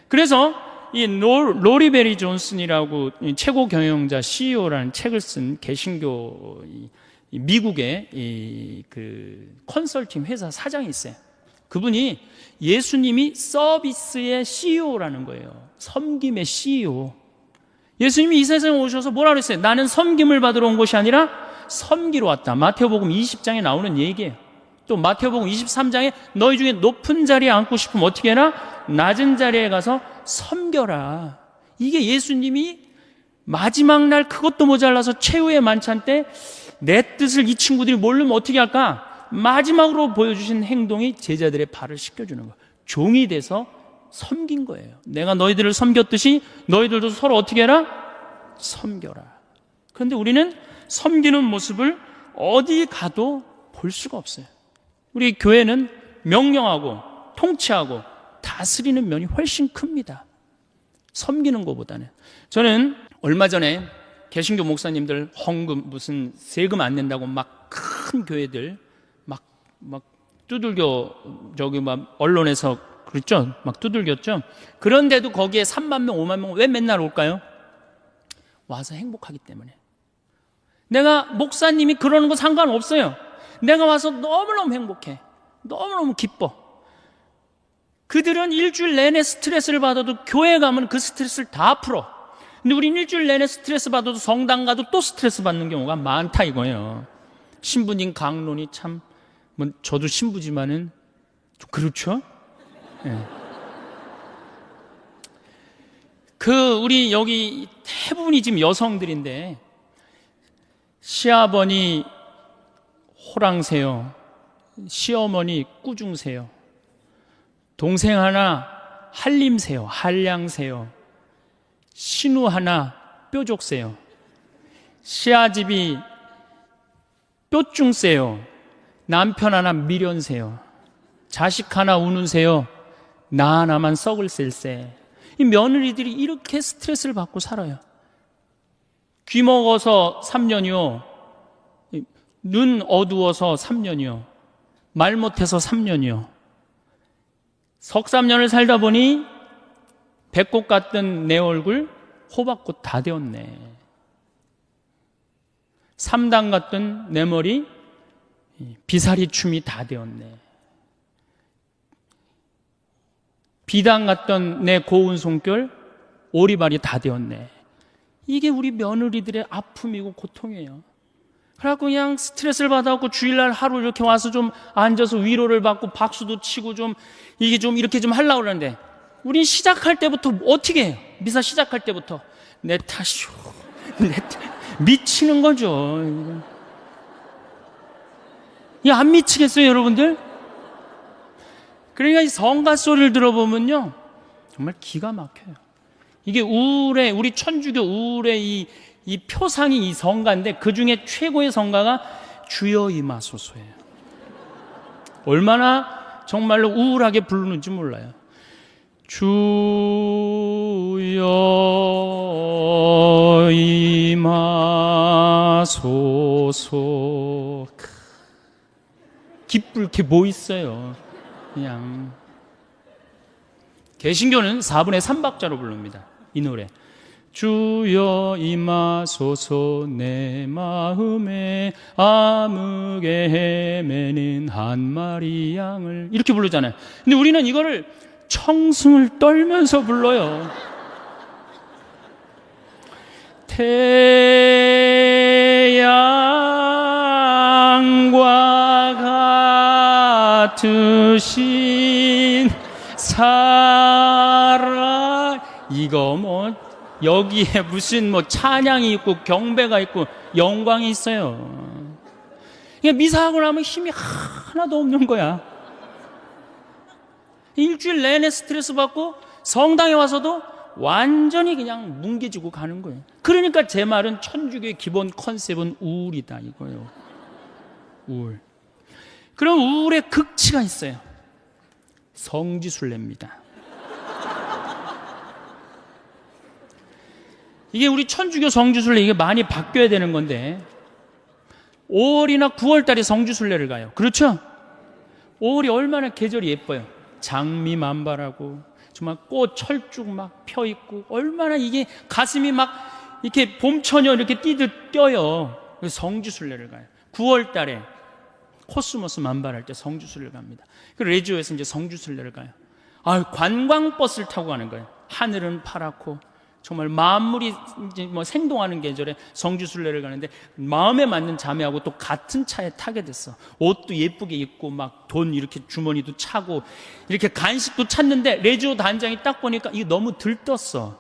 Speaker 1: 그래서 이 로리 베리 존슨이라고 최고 경영자 CEO라는 책을 쓴 개신교 미국의 그 컨설팅 회사 사장이 있어요. 그분이 예수님이 서비스의 CEO라는 거예요. 섬김의 CEO. 예수님이 이 세상에 오셔서 뭐라 그랬어요? 나는 섬김을 받으러 온 것이 아니라 섬기러 왔다. 마태복음 20장에 나오는 얘기예요. 또 마태복음 23장에 너희 중에 높은 자리에 앉고 싶으면 어떻게 해라? 낮은 자리에 가서 섬겨라. 이게 예수님이 마지막 날 그것도 모자라서 최후의 만찬 때 내 뜻을 이 친구들이 모르면 어떻게 할까? 마지막으로 보여주신 행동이 제자들의 발을 씻겨주는 거예요. 종이 돼서 섬긴 거예요. 내가 너희들을 섬겼듯이 너희들도 서로 어떻게 해라? 섬겨라. 그런데 우리는 섬기는 모습을 어디 가도 볼 수가 없어요. 우리 교회는 명령하고 통치하고 다스리는 면이 훨씬 큽니다. 섬기는 것보다는. 저는 얼마 전에 개신교 목사님들 헌금 무슨 세금 안 낸다고 막 큰 교회들 막 두들겨, 저기 막 언론에서 그랬죠? 막 두들겼죠? 그런데도 거기에 3만 명, 5만 명 왜 맨날 올까요? 와서 행복하기 때문에. 내가 목사님이 그러는 거 상관없어요. 내가 와서 너무너무 행복해. 너무너무 기뻐. 그들은 일주일 내내 스트레스를 받아도 교회 가면 그 스트레스를 다 풀어. 근데 우린 일주일 내내 스트레스 받아도 성당 가도 또 스트레스 받는 경우가 많다 이거예요. 신부님 강론이 참, 뭐 저도 신부지만은 좀 그렇죠? 네. 우리 여기 대부분이 지금 여성들인데, 시아버니 호랑새요, 시어머니 꾸중새요, 동생 하나 한림새요, 한량새요, 신우 하나 뾰족새요, 시아집이 뾰중새요, 남편 하나 미련새요, 자식 하나 우는새요, 나 하나만 썩을 셀새. 이 며느리들이 이렇게 스트레스를 받고 살아요. 귀 먹어서 3년이요, 눈 어두워서 3년이요, 말 못해서 3년이요. 석 3년을 살다 보니 배꼽 같던 내 얼굴 호박꽃 다 되었네. 3당 같던 내 머리 비사리 춤이 다 되었네. 비당 같던 내 고운 손결 오리발이 다 되었네. 이게 우리 며느리들의 아픔이고 고통이에요. 그래갖고 그냥 스트레스를 받아갖고 주일날 하루 이렇게 와서 좀 앉아서 위로를 받고 박수도 치고 좀 이게 좀 이렇게 좀 하려고 그러는데, 우린 시작할 때부터 어떻게 해요? 미사 시작할 때부터 내 탓이오, 미치는 거죠. 이게 안 미치겠어요, 여러분들? 그러니까 이 성가 소리를 들어보면요, 정말 기가 막혀요. 이게 우울의, 우리 천주교 우울의 이 표상이 이 성가인데, 그 중에 최고의 성가가 주여 임하소서예요. 얼마나 정말로 우울하게 부르는지 몰라요. 주여 임하소서. 기쁠 게 뭐 있어요. 그냥. 개신교는 4분의 3박자로 부릅니다, 이 노래. 주여 임하소서 내 마음에 아무개 헤매는 한 마리 양을, 이렇게 부르잖아요. 근데 우리는 이거를 청승을 떨면서 불러요. 태양과 같으신 사랑, 이거 뭐 여기에 무슨 뭐 찬양이 있고 경배가 있고 영광이 있어요. 그러니까 미사하고 나면 힘이 하나도 없는 거야. 일주일 내내 스트레스 받고 성당에 와서도 완전히 그냥 뭉개지고 가는 거예요. 그러니까 제 말은 천주교의 기본 컨셉은 우울이다 이거예요. 우울. 그럼 우울의 극치가 있어요. 성지순례입니다. 이게 우리 천주교 성지순례, 이게 많이 바뀌어야 되는 건데 5월이나 9월 달에 성지순례를 가요. 그렇죠? 5월이 얼마나 계절이 예뻐요. 장미 만발하고 정말 꽃 철쭉 막 펴 있고 얼마나 이게 가슴이 막 이렇게 봄처녀 이렇게 뛰듯 뛰어요. 그래서 성지순례를 가요. 9월 달에 코스모스 만발할 때 성지순례를 갑니다. 그리고 레지오에서 이제 성지순례를 가요. 관광버스를 타고 가는 거예요. 하늘은 파랗고 정말 만물이 이제 뭐 생동하는 계절에 성지순례를 가는데 마음에 맞는 자매하고 또 같은 차에 타게 됐어. 옷도 예쁘게 입고 막 돈 이렇게 주머니도 차고 이렇게 간식도 찾는데 레지오 단장이 딱 보니까 이거 너무 들떴어.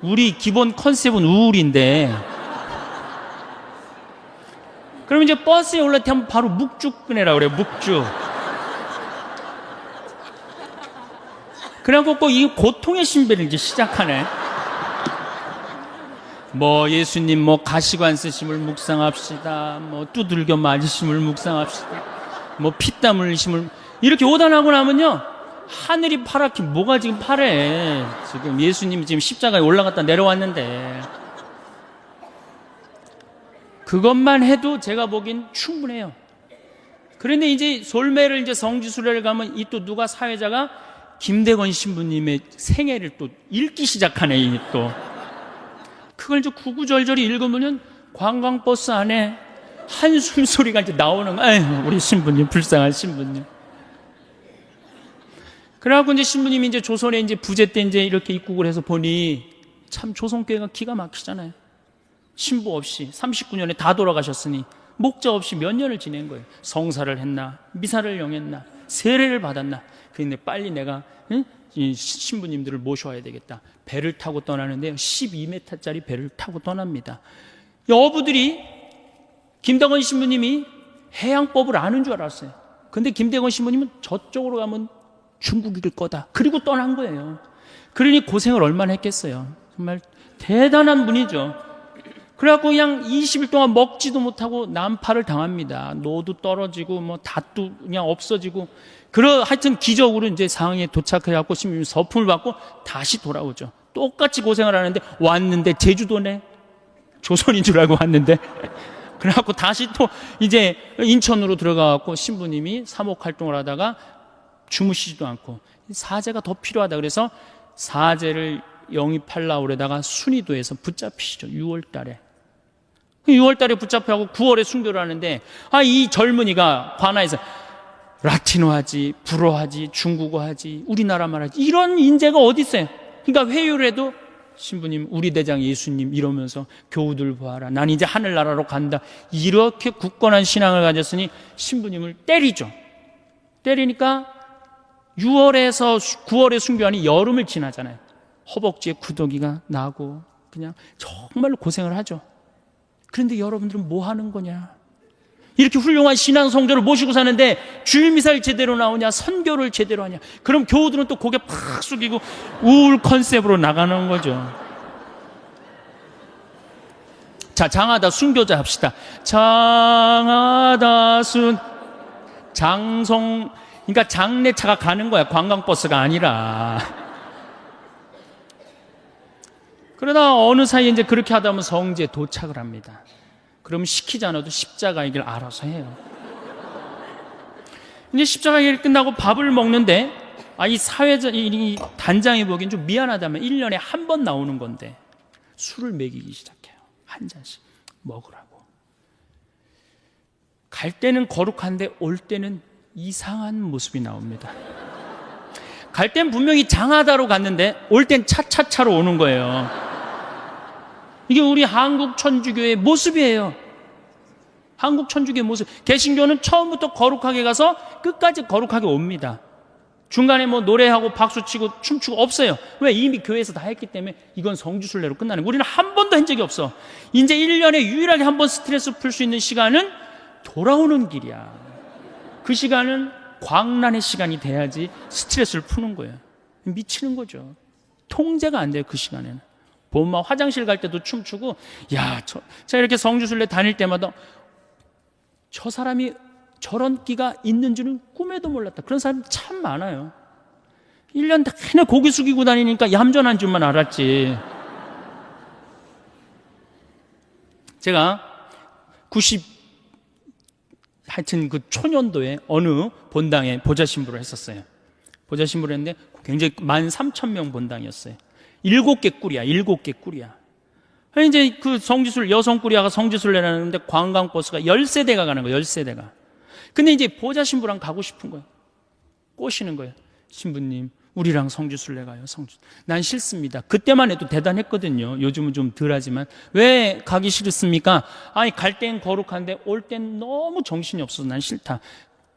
Speaker 1: 우리 기본 컨셉은 우울인데. 그럼 이제 버스에 올라타면 바로 묵죽 끄내라 그래요. 묵죽. 그래갖고 꼭 이 고통의 신배를 이제 시작하네. 뭐 예수님 뭐 가시관 쓰심을 묵상합시다. 뭐 두들겨 맞으심을 묵상합시다. 뭐 피땀 흘리심을, 이렇게 오단하고 나면요 하늘이 파랗게, 뭐가 지금 파래. 지금 예수님이 지금 십자가에 올라갔다 내려왔는데 그것만 해도 제가 보기엔 충분해요. 그런데 이제 솔매를 이제 성지순례를 가면 이 또 누가 사회자가 김대건 신부님의 생애를 또 읽기 시작하네. 이 또 그걸 이제 구구절절히 읽으면 관광버스 안에 한숨 소리가 이제 나오는 거야. 아유, 우리 신부님, 불쌍한 신부님. 그래갖고 이제 신부님이 이제 조선에 이제 부재 때 이제 이렇게 입국을 해서 보니 참 조선교회가 기가 막히잖아요. 신부 없이 39년에 다 돌아가셨으니 목자 없이 몇 년을 지낸 거예요. 성사를 했나, 미사를 영했나, 세례를 받았나. 그런데 빨리 내가 이 신부님들을 모셔와야 되겠다. 배를 타고 떠나는데요 12m짜리 배를 타고 떠납니다. 어부들이 김대건 신부님이 해양법을 아는 줄 알았어요. 근데 김대건 신부님은 저쪽으로 가면 중국일 거다. 그리고 떠난 거예요. 그러니 고생을 얼마나 했겠어요. 정말 대단한 분이죠. 그래갖고 그냥 20일 동안 먹지도 못하고 난파를 당합니다. 노도 떨어지고 뭐 닷도 그냥 없어지고, 하여튼 기적으로 이제 상황에 도착해갖고 신부님 서품을 받고 다시 돌아오죠. 똑같이 고생을 하는데 왔는데 제주도네. 조선인 줄 알고 왔는데. 그래갖고 다시 또 이제 인천으로 들어가갖고 신부님이 사목 활동을 하다가 주무시지도 않고 사제가 더 필요하다 그래서 사제를 영입하려고 그러다가 순의도에서 붙잡히시죠. 6월 달에. 6월 달에 붙잡혀하고 9월에 순교를 하는데 이 젊은이가 관아에서 라틴어 하지, 불어 하지, 중국어 하지, 우리나라 말 하지, 이런 인재가 어디 있어요. 그러니까 회유를 해도 신부님, 우리 대장 예수님 이러면서 교우들 보아라, 난 이제 하늘나라로 간다. 이렇게 굳건한 신앙을 가졌으니 신부님을 때리죠. 때리니까 6월에서 9월에 순교하니 여름을 지나잖아요. 허벅지에 구더기가 나고 그냥 정말로 고생을 하죠. 그런데 여러분들은 뭐 하는 거냐? 이렇게 훌륭한 신앙 성도를 모시고 사는데 주일미사를 제대로 나오냐, 선교를 제대로 하냐? 그럼 교우들은 또 고개 팍 숙이고 우울 컨셉으로 나가는 거죠. 자, 장하다 순교자 합시다. 장하다 장송, 그러니까 장례차가 가는 거야. 관광버스가 아니라. 그러다 어느 사이에 이제 그렇게 하다 보면 성지에 도착을 합니다. 그럼 시키지 않아도 십자가의 길 알아서 해요. 이제 십자가의 길 끝나고 밥을 먹는데 이 사회자, 이 단장이 보기엔 좀 미안하다면 1년에 한 번 나오는 건데 술을 먹이기 시작해요. 한 잔씩 먹으라고. 갈 때는 거룩한데 올 때는 이상한 모습이 나옵니다. 갈 땐 분명히 장하다로 갔는데 올 땐 차차차로 오는 거예요. 이게 우리 한국 천주교의 모습이에요. 한국 천주교의 모습. 개신교는 처음부터 거룩하게 가서 끝까지 거룩하게 옵니다. 중간에 뭐 노래하고 박수치고 춤추고 없어요. 왜? 이미 교회에서 다 했기 때문에 이건 성주순례로 끝나는 거예요. 우리는 한 번도 한 적이 없어. 이제 1년에 유일하게 한 번 스트레스 풀 수 있는 시간은 돌아오는 길이야. 그 시간은 광란의 시간이 돼야지 스트레스를 푸는 거예요. 미치는 거죠. 통제가 안 돼요. 그 시간에는. 막 화장실 갈 때도 춤추고, 야, 제가 이렇게 성주순례 다닐 때마다 저 사람이 저런 끼가 있는 줄은 꿈에도 몰랐다. 그런 사람이 참 많아요. 1년 내내 고개 숙이고 다니니까 얌전한 줄만 알았지. 제가 하여튼 그 초년도에 어느 본당에 보좌신부를 했었어요. 보좌신부를 했는데 굉장히 13,000명 본당이었어요. 7개 꿀이야. 이제 그 여성 꿀이야가 성지순례를 하는데 관광버스가 10세대가 가는 거예요. 10세대가. 근데 이제 보좌신부랑 가고 싶은 거예요. 꼬시는 거예요. 신부님, 우리랑 성지순례 가요. 난 싫습니다. 그때만 해도 대단했거든요. 요즘은 좀 덜하지만. 왜 가기 싫습니까? 아니, 갈 땐 거룩한데 올 땐 너무 정신이 없어서 난 싫다.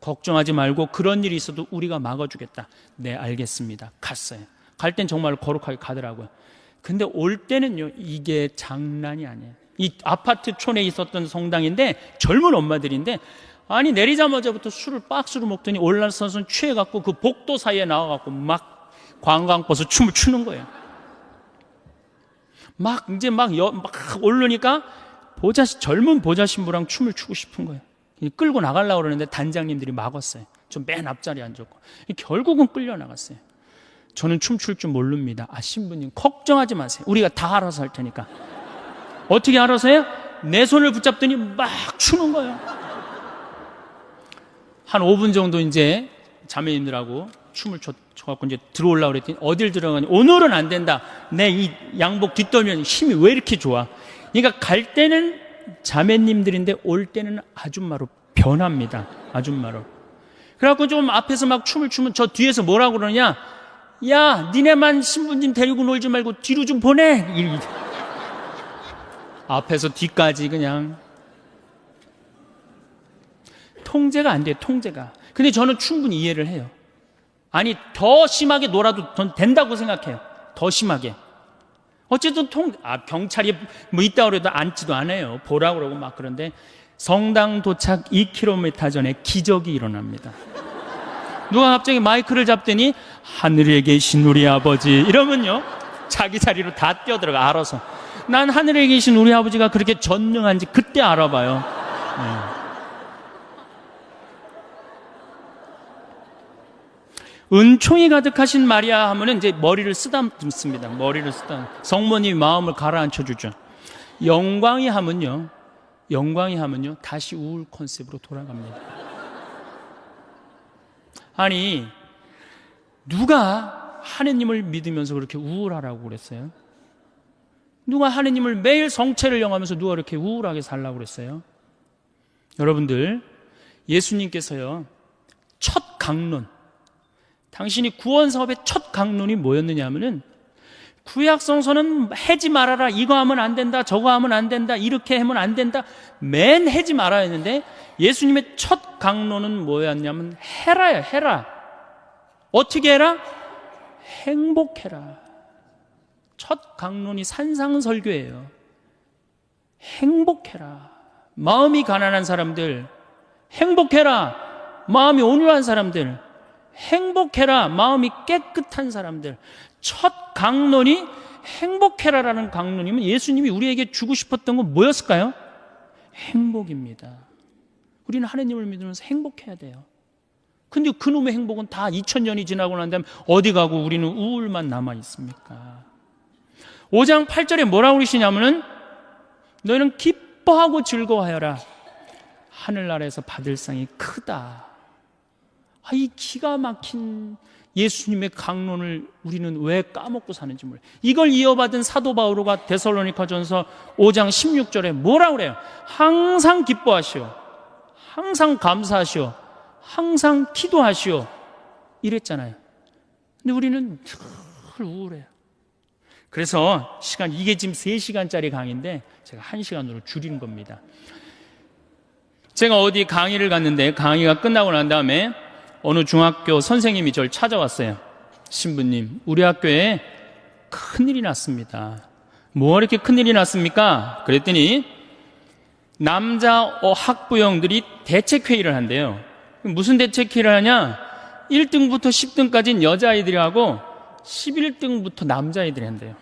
Speaker 1: 걱정하지 말고 그런 일이 있어도 우리가 막아주겠다. 네, 알겠습니다. 갔어요. 갈 땐 정말 거룩하게 가더라고요. 근데 올 때는요, 이게 장난이 아니에요. 이 아파트촌에 있었던 성당인데 젊은 엄마들인데, 아니 내리자마자부터 술을 박스로 먹더니 올라서서 취해갖고 그 복도 사이에 나와갖고 막 관광버스 춤을 추는 거예요. 막 오르니까 젊은 보좌 신부랑 춤을 추고 싶은 거예요. 끌고 나가려고 그러는데 단장님들이 막았어요. 좀 맨 앞자리에 앉았고. 결국은 끌려 나갔어요. 저는 춤출 줄 모릅니다. 신부님 걱정하지 마세요. 우리가 다 알아서 할 테니까. 어떻게 알아서 해요? 내 손을 붙잡더니 막 추는 거예요. 한 5분 정도 이제 자매님들하고 춤을 춰갖고 이제 들어오려고 그랬더니 어딜 들어가니 오늘은 안 된다. 내 이 양복 뒷덜미는 힘이 왜 이렇게 좋아? 그러니까 갈 때는 자매님들인데 올 때는 아줌마로 변합니다. 아줌마로. 그래갖고 좀 앞에서 막 춤을 추면 저 뒤에서 뭐라고 그러냐? 야, 니네만 신부님 데리고 놀지 말고 뒤로 좀 보내. 앞에서 뒤까지 그냥. 통제가 안 돼요, 통제가. 근데 저는 충분히 이해를 해요. 아니, 더 심하게 놀아도 전 된다고 생각해요. 더 심하게. 어쨌든 경찰이 뭐 있다고 그래도 앉지도 않아요. 보라고 그러고 막 그런데 성당 도착 2km 전에 기적이 일어납니다. 누가 갑자기 마이크를 잡더니 하늘에 계신 우리 아버지 이러면요 자기 자리로 다 뛰어들어가 알아서. 난 하늘에 계신 우리 아버지가 그렇게 전능한지 그때 알아봐요. 은총이 가득하신 마리아 하면은 이제 머리를 쓰다듬습니다. 머리를 성모님이 마음을 가라앉혀 주죠. 영광이 하면요 다시 우울 컨셉으로 돌아갑니다. 아니, 누가 하느님을 믿으면서 그렇게 우울하라고 그랬어요? 누가 하느님을 매일 성체를 영하면서 누가 그렇게 우울하게 살라고 그랬어요? 여러분들, 예수님께서요 첫 강론, 당신이 구원 사업의 첫 강론이 뭐였느냐 하면은 구약 성서는 해지 말아라, 이거 하면 안 된다, 저거 하면 안 된다, 이렇게 하면 안 된다, 맨 해지 말아야 했는데 예수님의 첫 강론은 뭐였냐면 해라야. 해라. 어떻게 해라? 행복해라. 첫 강론이 산상설교예요. 행복해라. 마음이 가난한 사람들 행복해라. 마음이 온유한 사람들 행복해라. 마음이 깨끗한 사람들. 첫 강론이 행복해라라는 강론이면 예수님이 우리에게 주고 싶었던 건 뭐였을까요? 행복입니다. 우리는 하나님을 믿으면서 행복해야 돼요. 근데 그놈의 행복은 다 2000년이 지나고 난 다음에 어디 가고 우리는 우울만 남아 있습니까? 5장 8절에 뭐라고 그러시냐면은 너희는 기뻐하고 즐거워하여라. 하늘나라에서 받을 상이 크다. 이 기가 막힌 예수님의 강론을 우리는 왜 까먹고 사는지 몰라요. 이걸 이어받은 사도 바오로가 데살로니가전서 5장 16절에 뭐라고 그래요? 항상 기뻐하시오, 항상 감사하시오, 항상 기도하시오 이랬잖아요. 근데 우리는 늘 우울해요. 그래서 이게 지금 3시간짜리 강의인데 제가 1시간으로 줄인 겁니다. 제가 어디 강의를 갔는데 강의가 끝나고 난 다음에 어느 중학교 선생님이 저를 찾아왔어요. 신부님, 우리 학교에 큰일이 났습니다. 뭐 이렇게 큰일이 났습니까? 그랬더니 남자 학부형들이 대책회의를 한대요. 무슨 대책회의를 하냐? 1등부터 10등까지는 여자아이들이 하고 11등부터 남자아이들이 한대요.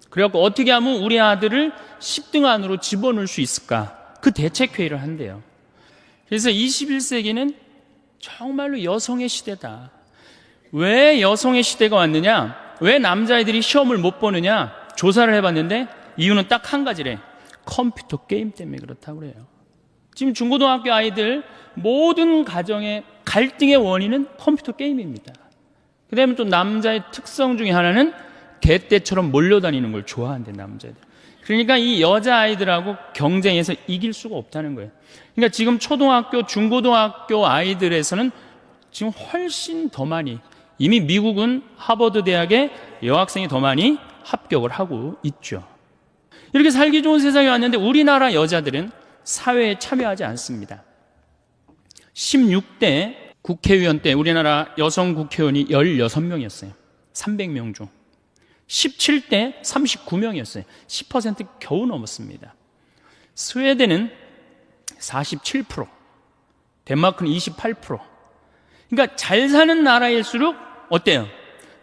Speaker 1: 그래갖고 어떻게 하면 우리 아들을 10등 안으로 집어넣을 수 있을까? 그 대책회의를 한대요. 그래서 21세기는 정말로 여성의 시대다. 왜 여성의 시대가 왔느냐? 왜 남자애들이 시험을 못 보느냐? 조사를 해봤는데 이유는 딱 한 가지래. 컴퓨터 게임 때문에 그렇다고 그래요. 지금 중고등학교 아이들 모든 가정의 갈등의 원인은 컴퓨터 게임입니다. 그 다음에 또 남자의 특성 중에 하나는 개떼처럼 몰려다니는 걸 좋아한대, 남자애들. 그러니까 이 여자아이들하고 경쟁해서 이길 수가 없다는 거예요. 그러니까 지금 초등학교, 중고등학교 아이들에서는 지금 훨씬 더 많이, 이미 미국은 하버드 대학에 여학생이 더 많이 합격을 하고 있죠. 이렇게 살기 좋은 세상에 왔는데 우리나라 여자들은 사회에 참여하지 않습니다. 16대 국회의원 때 우리나라 여성 국회의원이 16명이었어요. 300명 중. 17대 39명이었어요. 10% 겨우 넘었습니다. 스웨덴은 47%, 덴마크는 28%. 그러니까 잘 사는 나라일수록 어때요?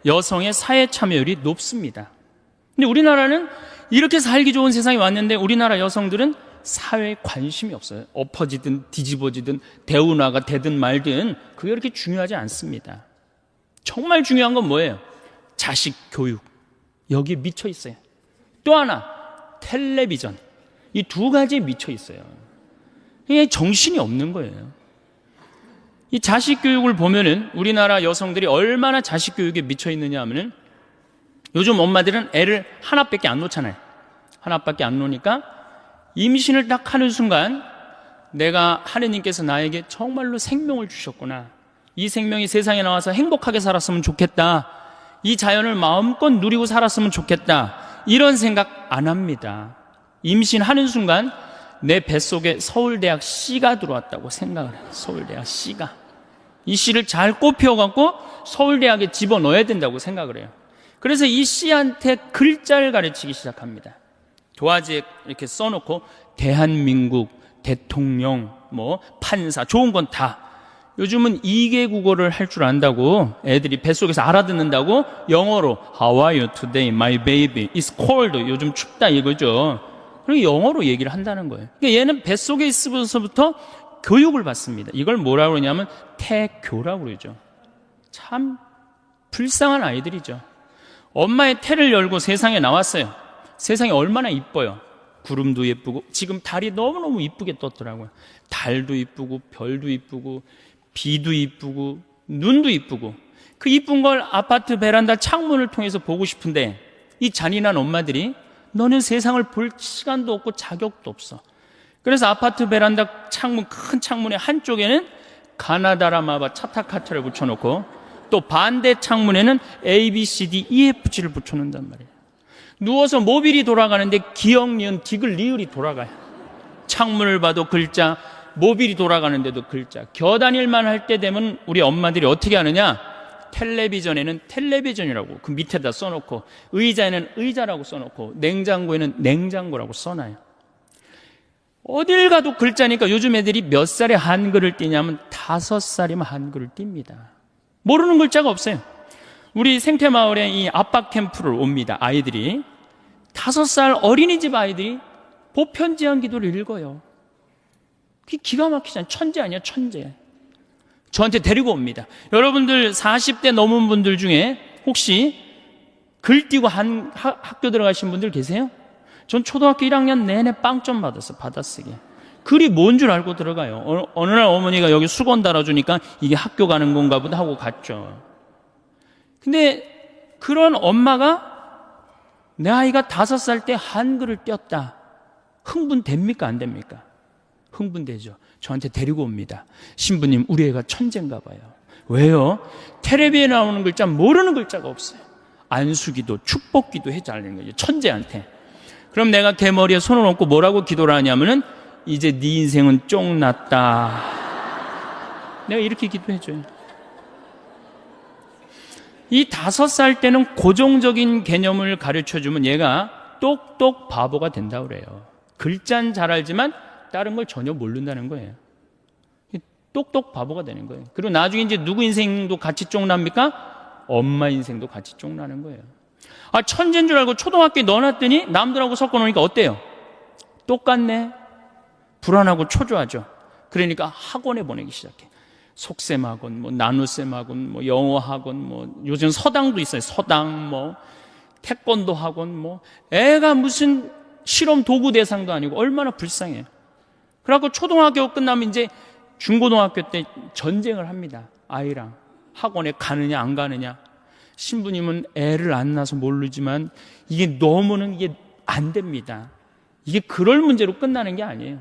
Speaker 1: 여성의 사회 참여율이 높습니다. 근데 우리나라는 이렇게 살기 좋은 세상에 왔는데 우리나라 여성들은 사회에 관심이 없어요. 엎어지든 뒤집어지든 대운하가 되든 말든 그게 그렇게 중요하지 않습니다. 정말 중요한 건 뭐예요? 자식 교육. 여기에 미쳐 있어요. 또 하나, 텔레비전. 이 두 가지에 미쳐 있어요. 이게 정신이 없는 거예요. 이 자식 교육을 보면은 우리나라 여성들이 얼마나 자식 교육에 미쳐 있느냐 하면은 요즘 엄마들은 애를 하나밖에 안 놓잖아요. 하나밖에 안 놓으니까 임신을 딱 하는 순간 내가 하느님께서 나에게 정말로 생명을 주셨구나. 이 생명이 세상에 나와서 행복하게 살았으면 좋겠다. 이 자연을 마음껏 누리고 살았으면 좋겠다. 이런 생각 안 합니다. 임신하는 순간 내 뱃속에 서울대학 C가 들어왔다고 생각을 해요. 서울대학 C가. 이 C를 잘 꼽혀갖고 서울대학에 집어넣어야 된다고 생각을 해요. 그래서 이 C한테 글자를 가르치기 시작합니다. 도화지에 이렇게 써놓고 대한민국, 대통령, 판사, 좋은 건 다. 요즘은 2개 국어를 할 줄 안다고 애들이 뱃속에서 알아듣는다고 영어로 How are you today, my baby? It's cold. 요즘 춥다 이거죠. 그리고 영어로 얘기를 한다는 거예요. 그러니까 얘는 뱃속에 있으면서부터 교육을 받습니다. 이걸 뭐라고 그러냐면 태교라고 그러죠. 참 불쌍한 아이들이죠. 엄마의 태를 열고 세상에 나왔어요. 세상이 얼마나 이뻐요. 구름도 예쁘고 지금 달이 너무너무 이쁘게 떴더라고요. 달도 이쁘고 별도 이쁘고 비도 이쁘고 눈도 이쁘고 그 이쁜 걸 아파트 베란다 창문을 통해서 보고 싶은데 이 잔인한 엄마들이 너는 세상을 볼 시간도 없고 자격도 없어. 그래서 아파트 베란다 창문, 큰 창문의 한쪽에는 가나다라마바 차타카트를 붙여놓고 또 반대 창문에는 A, B, C, D, E, F, G를 붙여놓는단 말이에요. 누워서 모빌이 돌아가는데 기역, 니은, 디귿, 리을이 돌아가요. 창문을 봐도 글자, 모빌이 돌아가는데도 글자. 겨다닐만 할 때 되면 우리 엄마들이 어떻게 하느냐? 텔레비전에는 텔레비전이라고 그 밑에다 써놓고 의자에는 의자라고 써놓고 냉장고에는 냉장고라고 써놔요. 어딜 가도 글자니까 요즘 애들이 몇 살에 한글을 띄냐면 5살이면 한글을 띱니다. 모르는 글자가 없어요. 우리 생태마을에 이 아빠 캠프를 옵니다. 아이들이 5살 어린이집 아이들이 보편제한 기도를 읽어요. 그게 기가 막히잖아요. 천재 아니야, 천재. 저한테 데리고 옵니다. 여러분들 40대 넘은 분들 중에 혹시 글 띄고 학교 들어가신 분들 계세요? 전 초등학교 1학년 내내 빵점 받았어, 받아쓰기. 글이 뭔 줄 알고 들어가요. 어느 날 어머니가 여기 수건 달아주니까 이게 학교 가는 건가 보다 하고 갔죠. 근데 그런 엄마가 내 아이가 5살 때 한글을 띄었다. 흥분됩니까? 안 됩니까? 흥분되죠. 저한테 데리고 옵니다. 신부님, 우리 애가 천재인가 봐요. 왜요? 텔레비에 나오는 글자 모르는 글자가 없어요. 안수기도 축복기도 해달라는 거죠. 천재한테. 그럼 내가 걔 머리에 손을 얹고 뭐라고 기도를 하냐면은 이제 네 인생은 쫑났다. 내가 이렇게 기도해줘요. 이 5살 때는 고정적인 개념을 가르쳐주면 얘가 똑똑 바보가 된다고 그래요. 글자는 잘 알지만 다른 걸 전혀 모른다는 거예요. 똑똑 바보가 되는 거예요. 그리고 나중에 이제 누구 인생도 같이 쫑납니까? 엄마 인생도 같이 쫑나는 거예요. 아, 천재인 줄 알고 초등학교에 넣어놨더니 남들하고 섞어놓으니까 어때요? 똑같네. 불안하고 초조하죠. 그러니까 학원에 보내기 시작해. 속셈 학원, 뭐 나눗셈 학원, 뭐 영어 학원, 뭐 요즘 서당도 있어요. 서당, 뭐 태권도 학원, 뭐 애가 무슨 실험 도구 대상도 아니고 얼마나 불쌍해요. 그래갖고 초등학교 끝나면 이제 중고등학교 때 전쟁을 합니다. 아이랑 학원에 가느냐 안 가느냐. 신부님은 애를 안 낳아서 모르지만 이게 너무는 이게 안 됩니다. 이게 그럴 문제로 끝나는 게 아니에요.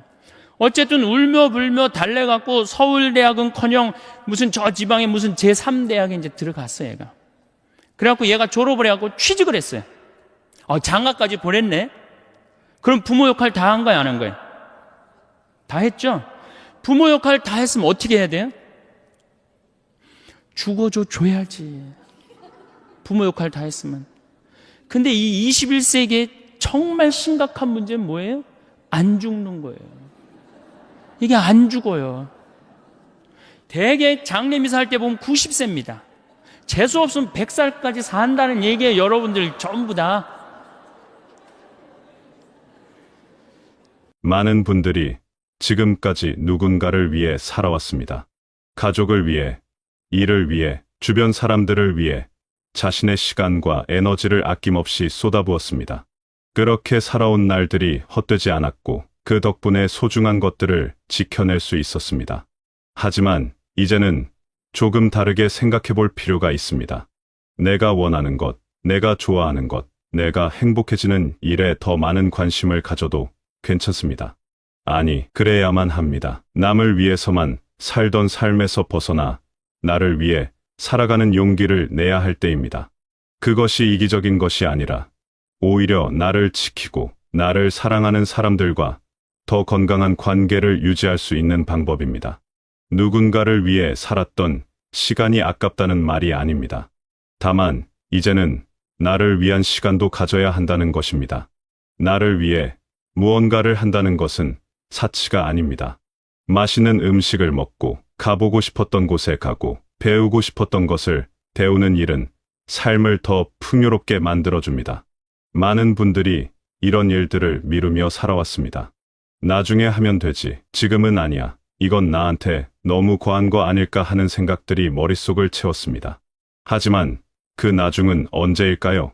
Speaker 1: 어쨌든 울며 불며 달래갖고 서울대학은커녕 무슨 저 지방에 무슨 제3대학에 이제 들어갔어요, 얘가. 그래갖고 얘가 졸업을 해갖고 취직을 했어요. 장가까지 보냈네? 그럼 부모 역할 다 한 거야, 안 한 거야? 다 했죠? 부모 역할 다 했으면 어떻게 해야 돼요? 줘야지. 부모 역할 다 했으면. 근데 이 21세기에 정말 심각한 문제는 뭐예요? 안 죽는 거예요. 이게 안 죽어요. 대개 장례미사 할 때 보면 90세입니다. 재수 없으면 100살까지 산다는 얘기예요. 여러분들 전부 다.
Speaker 2: 많은 분들이 지금까지 누군가를 위해 살아왔습니다. 가족을 위해, 일을 위해, 주변 사람들을 위해 자신의 시간과 에너지를 아낌없이 쏟아부었습니다. 그렇게 살아온 날들이 헛되지 않았고 그 덕분에 소중한 것들을 지켜낼 수 있었습니다. 하지만 이제는 조금 다르게 생각해 볼 필요가 있습니다. 내가 원하는 것, 내가 좋아하는 것, 내가 행복해지는 일에 더 많은 관심을 가져도 괜찮습니다. 아니, 그래야만 합니다. 남을 위해서만 살던 삶에서 벗어나 나를 위해 살아가는 용기를 내야 할 때입니다. 그것이 이기적인 것이 아니라 오히려 나를 지키고 나를 사랑하는 사람들과 더 건강한 관계를 유지할 수 있는 방법입니다. 누군가를 위해 살았던 시간이 아깝다는 말이 아닙니다. 다만 이제는 나를 위한 시간도 가져야 한다는 것입니다. 나를 위해 무언가를 한다는 것은 사치가 아닙니다. 맛있는 음식을 먹고 가보고 싶었던 곳에 가고 배우고 싶었던 것을 배우는 일은 삶을 더 풍요롭게 만들어줍니다. 많은 분들이 이런 일들을 미루며 살아왔습니다. 나중에 하면 되지. 지금은 아니야. 이건 나한테 너무 과한 거 아닐까 하는 생각들이 머릿속을 채웠습니다. 하지만 그 나중은 언제일까요?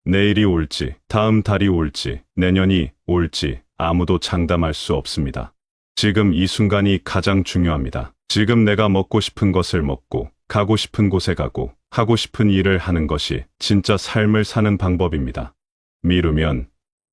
Speaker 2: 내일이 올지, 다음 달이 올지, 내년이 올지 아무도 장담할 수 없습니다. 지금 이 순간이 가장 중요합니다. 지금 내가 먹고 싶은 것을 먹고, 가고 싶은 곳에 가고, 하고 싶은 일을 하는 것이 진짜 삶을 사는 방법입니다. 미루면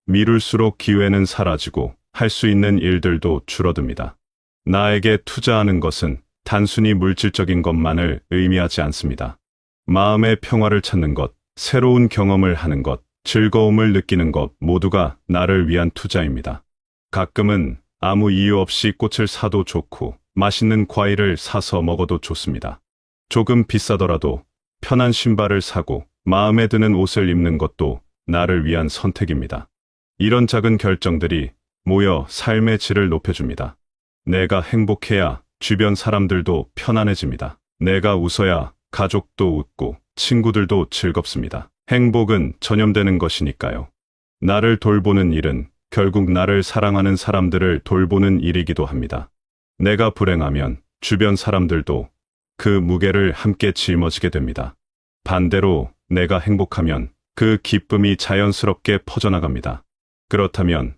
Speaker 2: 미룰수록 기회는 사라지고 할 수 있는 일들도 줄어듭니다. 나에게 투자하는 것은 단순히 물질적인 것만을 의미하지 않습니다. 마음의 평화를 찾는 것, 새로운 경험을 하는 것, 즐거움을 느끼는 것 모두가 나를 위한 투자입니다. 가끔은 아무 이유 없이 꽃을 사도 좋고 맛있는 과일을 사서 먹어도 좋습니다. 조금 비싸더라도 편한 신발을 사고 마음에 드는 옷을 입는 것도 나를 위한 선택입니다. 이런 작은 결정들이 모여 삶의 질을 높여줍니다. 내가 행복해야 주변 사람들도 편안해집니다. 내가 웃어야 가족도 웃고 친구들도 즐겁습니다. 행복은 전염되는 것이니까요. 나를 돌보는 일은 결국 나를 사랑하는 사람들을 돌보는 일이기도 합니다. 내가 불행하면 주변 사람들도 그 무게를 함께 짊어지게 됩니다. 반대로 내가 행복하면 그 기쁨이 자연스럽게 퍼져나갑니다. 그렇다면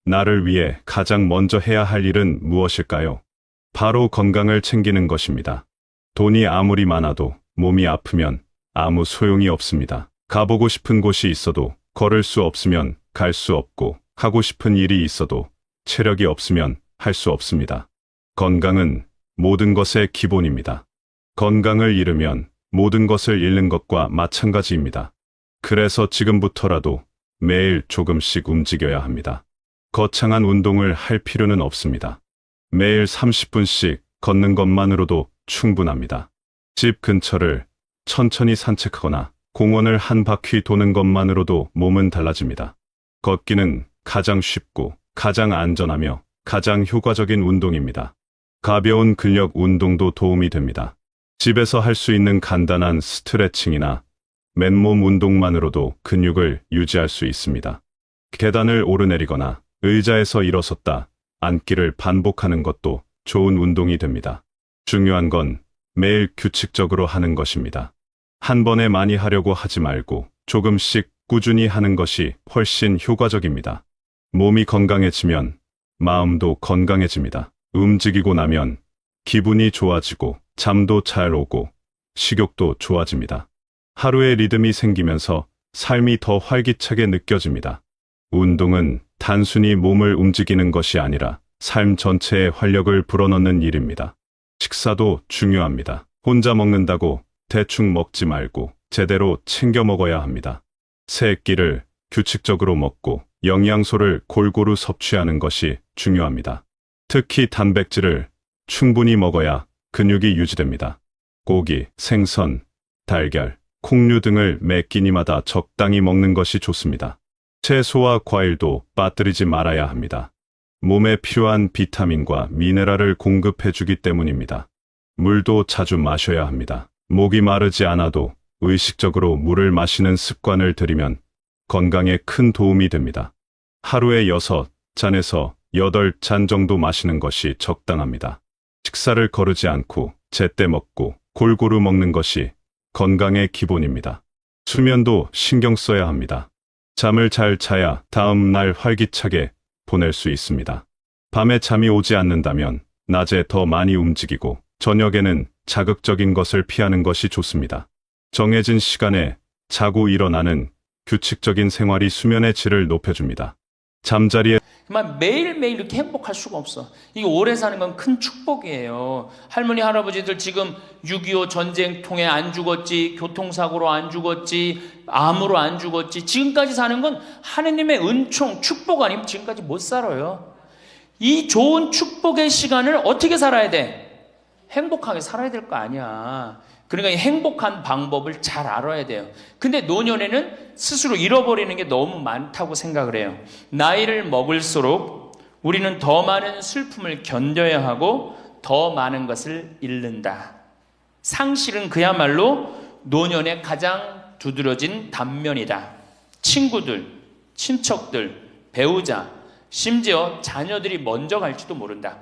Speaker 2: 나를 위해 가장 먼저 해야 할 일은 무엇일까요? 바로 건강을 챙기는 것입니다. 돈이 아무리 많아도 몸이 아프면 아무 소용이 없습니다. 가보고 싶은 곳이 있어도 걸을 수 없으면 갈 수 없고, 하고 싶은 일이 있어도 체력이 없으면 할 수 없습니다. 건강은 모든 것의 기본입니다. 건강을 잃으면 모든 것을 잃는 것과 마찬가지입니다. 그래서 지금부터라도 매일 조금씩 움직여야 합니다. 거창한 운동을 할 필요는 없습니다. 매일 30분씩 걷는 것만으로도 충분합니다. 집 근처를 천천히 산책하거나 공원을 한 바퀴 도는 것만으로도 몸은 달라집니다. 걷기는 가장 쉽고 가장 안전하며 가장 효과적인 운동입니다. 가벼운 근력 운동도 도움이 됩니다. 집에서 할 수 있는 간단한 스트레칭이나 맨몸 운동만으로도 근육을 유지할 수 있습니다. 계단을 오르내리거나 의자에서 일어섰다 앉기를 반복하는 것도 좋은 운동이 됩니다. 중요한 건 매일 규칙적으로 하는 것입니다. 한 번에 많이 하려고 하지 말고 조금씩 꾸준히 하는 것이 훨씬 효과적입니다. 몸이 건강해지면 마음도 건강해집니다. 움직이고 나면 기분이 좋아지고 잠도 잘 오고 식욕도 좋아집니다. 하루의 리듬이 생기면서 삶이 더 활기차게 느껴집니다. 운동은 단순히 몸을 움직이는 것이 아니라 삶 전체에 활력을 불어넣는 일입니다. 식사도 중요합니다. 혼자 먹는다고 대충 먹지 말고 제대로 챙겨 먹어야 합니다. 세 끼를 규칙적으로 먹고 영양소를 골고루 섭취하는 것이 중요합니다. 특히 단백질을 충분히 먹어야 근육이 유지됩니다. 고기, 생선, 달걀, 콩류 등을 매 끼니마다 적당히 먹는 것이 좋습니다. 채소와 과일도 빠뜨리지 말아야 합니다. 몸에 필요한 비타민과 미네랄을 공급해주기 때문입니다. 물도 자주 마셔야 합니다. 목이 마르지 않아도 의식적으로 물을 마시는 습관을 들이면 건강에 큰 도움이 됩니다. 하루에 6잔에서 8잔 정도 마시는 것이 적당합니다. 식사를 거르지 않고 제때 먹고 골고루 먹는 것이 건강의 기본입니다. 수면도 신경 써야 합니다. 잠을 잘 자야 다음 날 활기차게 보낼 수 있습니다. 밤에 잠이 오지 않는다면 낮에 더 많이 움직이고 저녁에는 자극적인 것을 피하는 것이 좋습니다. 정해진 시간에 자고 일어나는 규칙적인 생활이 수면의 질을 높여줍니다. 잠자리에
Speaker 1: 정말 매일매일 이렇게 행복할 수가 없어. 이게 오래 사는 건 큰 축복이에요. 할머니, 할아버지들 지금 6.25 전쟁통에 안 죽었지, 교통사고로 안 죽었지, 암으로 안 죽었지, 지금까지 사는 건 하느님의 은총, 축복 아니면 지금까지 못 살아요. 이 좋은 축복의 시간을 어떻게 살아야 돼? 행복하게 살아야 될 거 아니야. 그러니까 이 행복한 방법을 잘 알아야 돼요. 근데 노년에는 스스로 잃어버리는 게 너무 많다고 생각을 해요. 나이를 먹을수록 우리는 더 많은 슬픔을 견뎌야 하고 더 많은 것을 잃는다. 상실은 그야말로 노년의 가장 두드러진 단면이다. 친구들, 친척들, 배우자, 심지어 자녀들이 먼저 갈지도 모른다.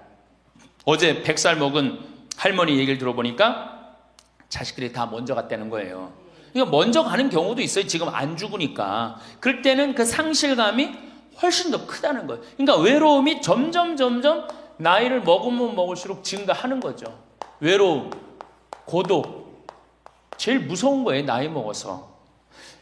Speaker 1: 어제 100살 먹은 할머니 얘기를 들어보니까 자식들이 다 먼저 갔다는 거예요. 그러니까 먼저 가는 경우도 있어요. 지금 안 죽으니까. 그럴 때는 그 상실감이 훨씬 더 크다는 거예요. 그러니까 외로움이 점점 나이를 먹으면 먹을수록 증가하는 거죠. 외로움, 고독. 제일 무서운 거예요. 나이 먹어서.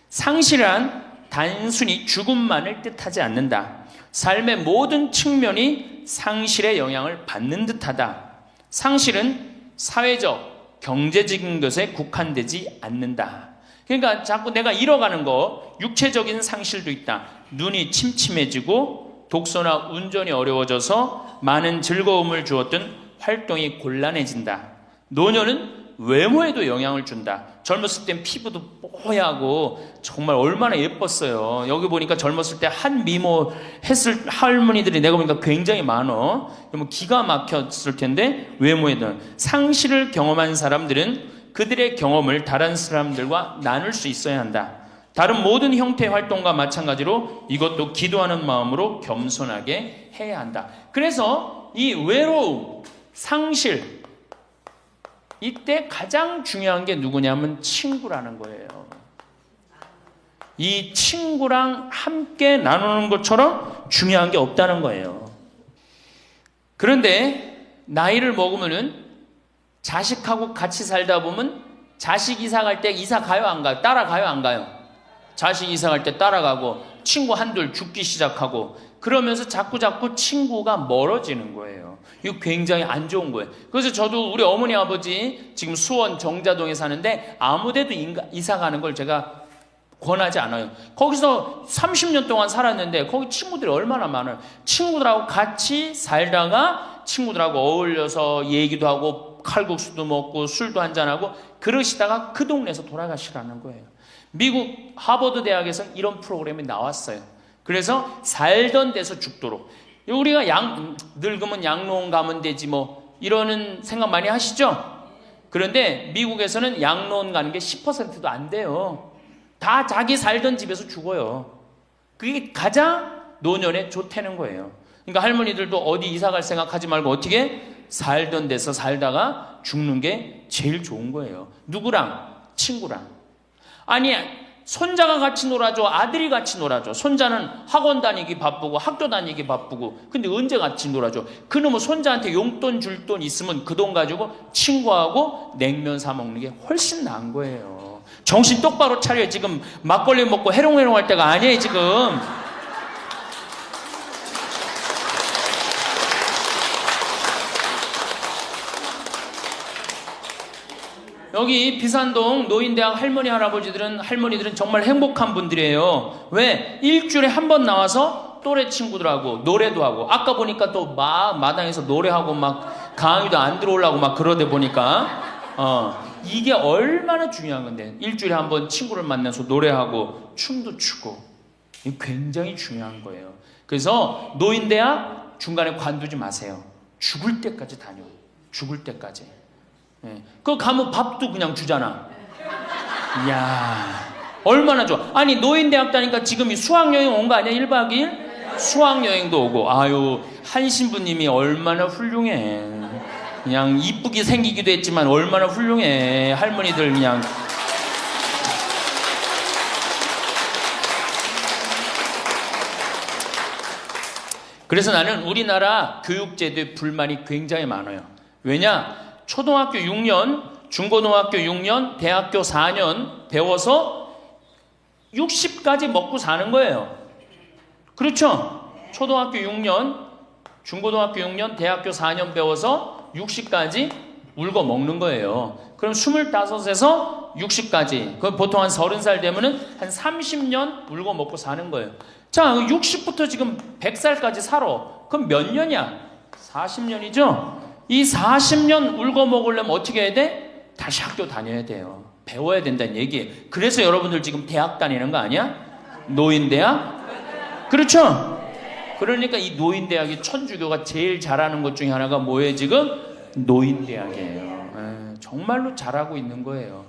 Speaker 1: 상실은 단순히 죽음만을 뜻하지 않는다. 삶의 모든 측면이 상실의 영향을 받는 듯하다. 상실은 사회적, 경제적인 것에 국한되지 않는다. 그러니까 자꾸 내가 잃어가는 거, 육체적인 상실도 있다. 눈이 침침해지고 독서나 운전이 어려워져서 많은 즐거움을 주었던 활동이 곤란해진다. 노년은 외모에도 영향을 준다. 젊었을 땐 피부도 뽀얗고 정말 얼마나 예뻤어요. 여기 보니까 젊었을 때 한 미모 했을 할머니들이 내가 보니까 굉장히 많어. 그러면 기가 막혔을 텐데 외모에는 상실을 경험한 사람들은 그들의 경험을 다른 사람들과 나눌 수 있어야 한다. 다른 모든 형태의 활동과 마찬가지로 이것도 기도하는 마음으로 겸손하게 해야 한다. 그래서 이 외로움, 상실, 이때 가장 중요한 게 누구냐면 친구라는 거예요. 이 친구랑 함께 나누는 것처럼 중요한 게 없다는 거예요. 그런데 나이를 먹으면은 자식하고 같이 살다 보면 자식 이사 갈 때 이사 가요 안 가요? 따라가요 안 가요? 자식 이사 갈 때 따라가고 친구 한둘 죽기 시작하고 그러면서 자꾸 친구가 멀어지는 거예요. 이거 굉장히 안 좋은 거예요. 그래서 저도 우리 어머니 아버지 지금 수원 정자동에 사는데 아무데도 이사 가는 걸 제가 권하지 않아요. 거기서 30년 동안 살았는데 거기 친구들이 얼마나 많아요. 친구들하고 같이 살다가 친구들하고 어울려서 얘기도 하고 칼국수도 먹고 술도 한잔하고 그러시다가 그 동네에서 돌아가시라는 거예요. 미국 하버드 대학에서 이런 프로그램이 나왔어요. 그래서 살던 데서 죽도록. 우리가 늙으면 양로원 가면 되지 뭐 이러는 생각 많이 하시죠? 그런데 미국에서는 양로원 가는 게 10%도 안 돼요. 다 자기 살던 집에서 죽어요. 그게 가장 노년에 좋다는 거예요. 그러니까 할머니들도 어디 이사 갈 생각하지 말고 어떻게 살던 데서 살다가 죽는 게 제일 좋은 거예요. 누구랑? 친구랑. 아니 손자가 같이 놀아줘, 아들이 같이 놀아줘. 손자는 학원 다니기 바쁘고 학교 다니기 바쁘고 근데 언제 같이 놀아줘? 그놈은 손자한테 용돈 줄 돈 있으면 그 돈 가지고 친구하고 냉면 사 먹는 게 훨씬 나은 거예요. 정신 똑바로 차려. 지금 막걸리 먹고 해롱해롱 할 때가 아니에요 지금. 여기 비산동 노인대학 할머니들은 정말 행복한 분들이에요. 왜? 일주일에 한 번 나와서 또래 친구들하고 노래도 하고 아까 보니까 또 마당에서 노래하고 막 강의도 안 들어오려고 막 그러다 보니까 이게 얼마나 중요한 건데 일주일에 한 번 친구를 만나서 노래하고 춤도 추고 이게 굉장히 중요한 거예요. 그래서 노인대학 중간에 관두지 마세요. 죽을 때까지 다녀. 죽을 때까지. 예. 그거 가면 밥도 그냥 주잖아. 이야, 얼마나 좋아. 아니, 노인대학 다니까 지금 수학여행 온 거 아니야? 1박 2일? 수학여행도 오고. 아유, 한 신부님이 얼마나 훌륭해. 그냥 이쁘게 생기기도 했지만 얼마나 훌륭해. 할머니들 그냥. 그래서 나는 우리나라 교육제도에 불만이 굉장히 많아요. 왜냐? 초등학교 6년, 중고등학교 6년, 대학교 4년 배워서 60까지 먹고 사는 거예요. 그렇죠? 초등학교 6년, 중고등학교 6년, 대학교 4년 배워서 60까지 울고 먹는 거예요. 그럼 25에서 60까지, 그 보통 한 30살 되면은 한 30년 울고 먹고 사는 거예요. 자, 60부터 지금 100살까지 살아. 그럼 몇 년이야? 40년이죠? 이 40년 울고 먹으려면 어떻게 해야 돼? 다시 학교 다녀야 돼요. 배워야 된다는 얘기예요. 그래서 여러분들 지금 대학 다니는 거 아니야? 노인대학? 그렇죠? 그러니까 이 노인대학이 천주교가 제일 잘하는 것 중에 하나가 뭐예요 지금? 노인대학이에요. 정말로 잘하고 있는 거예요.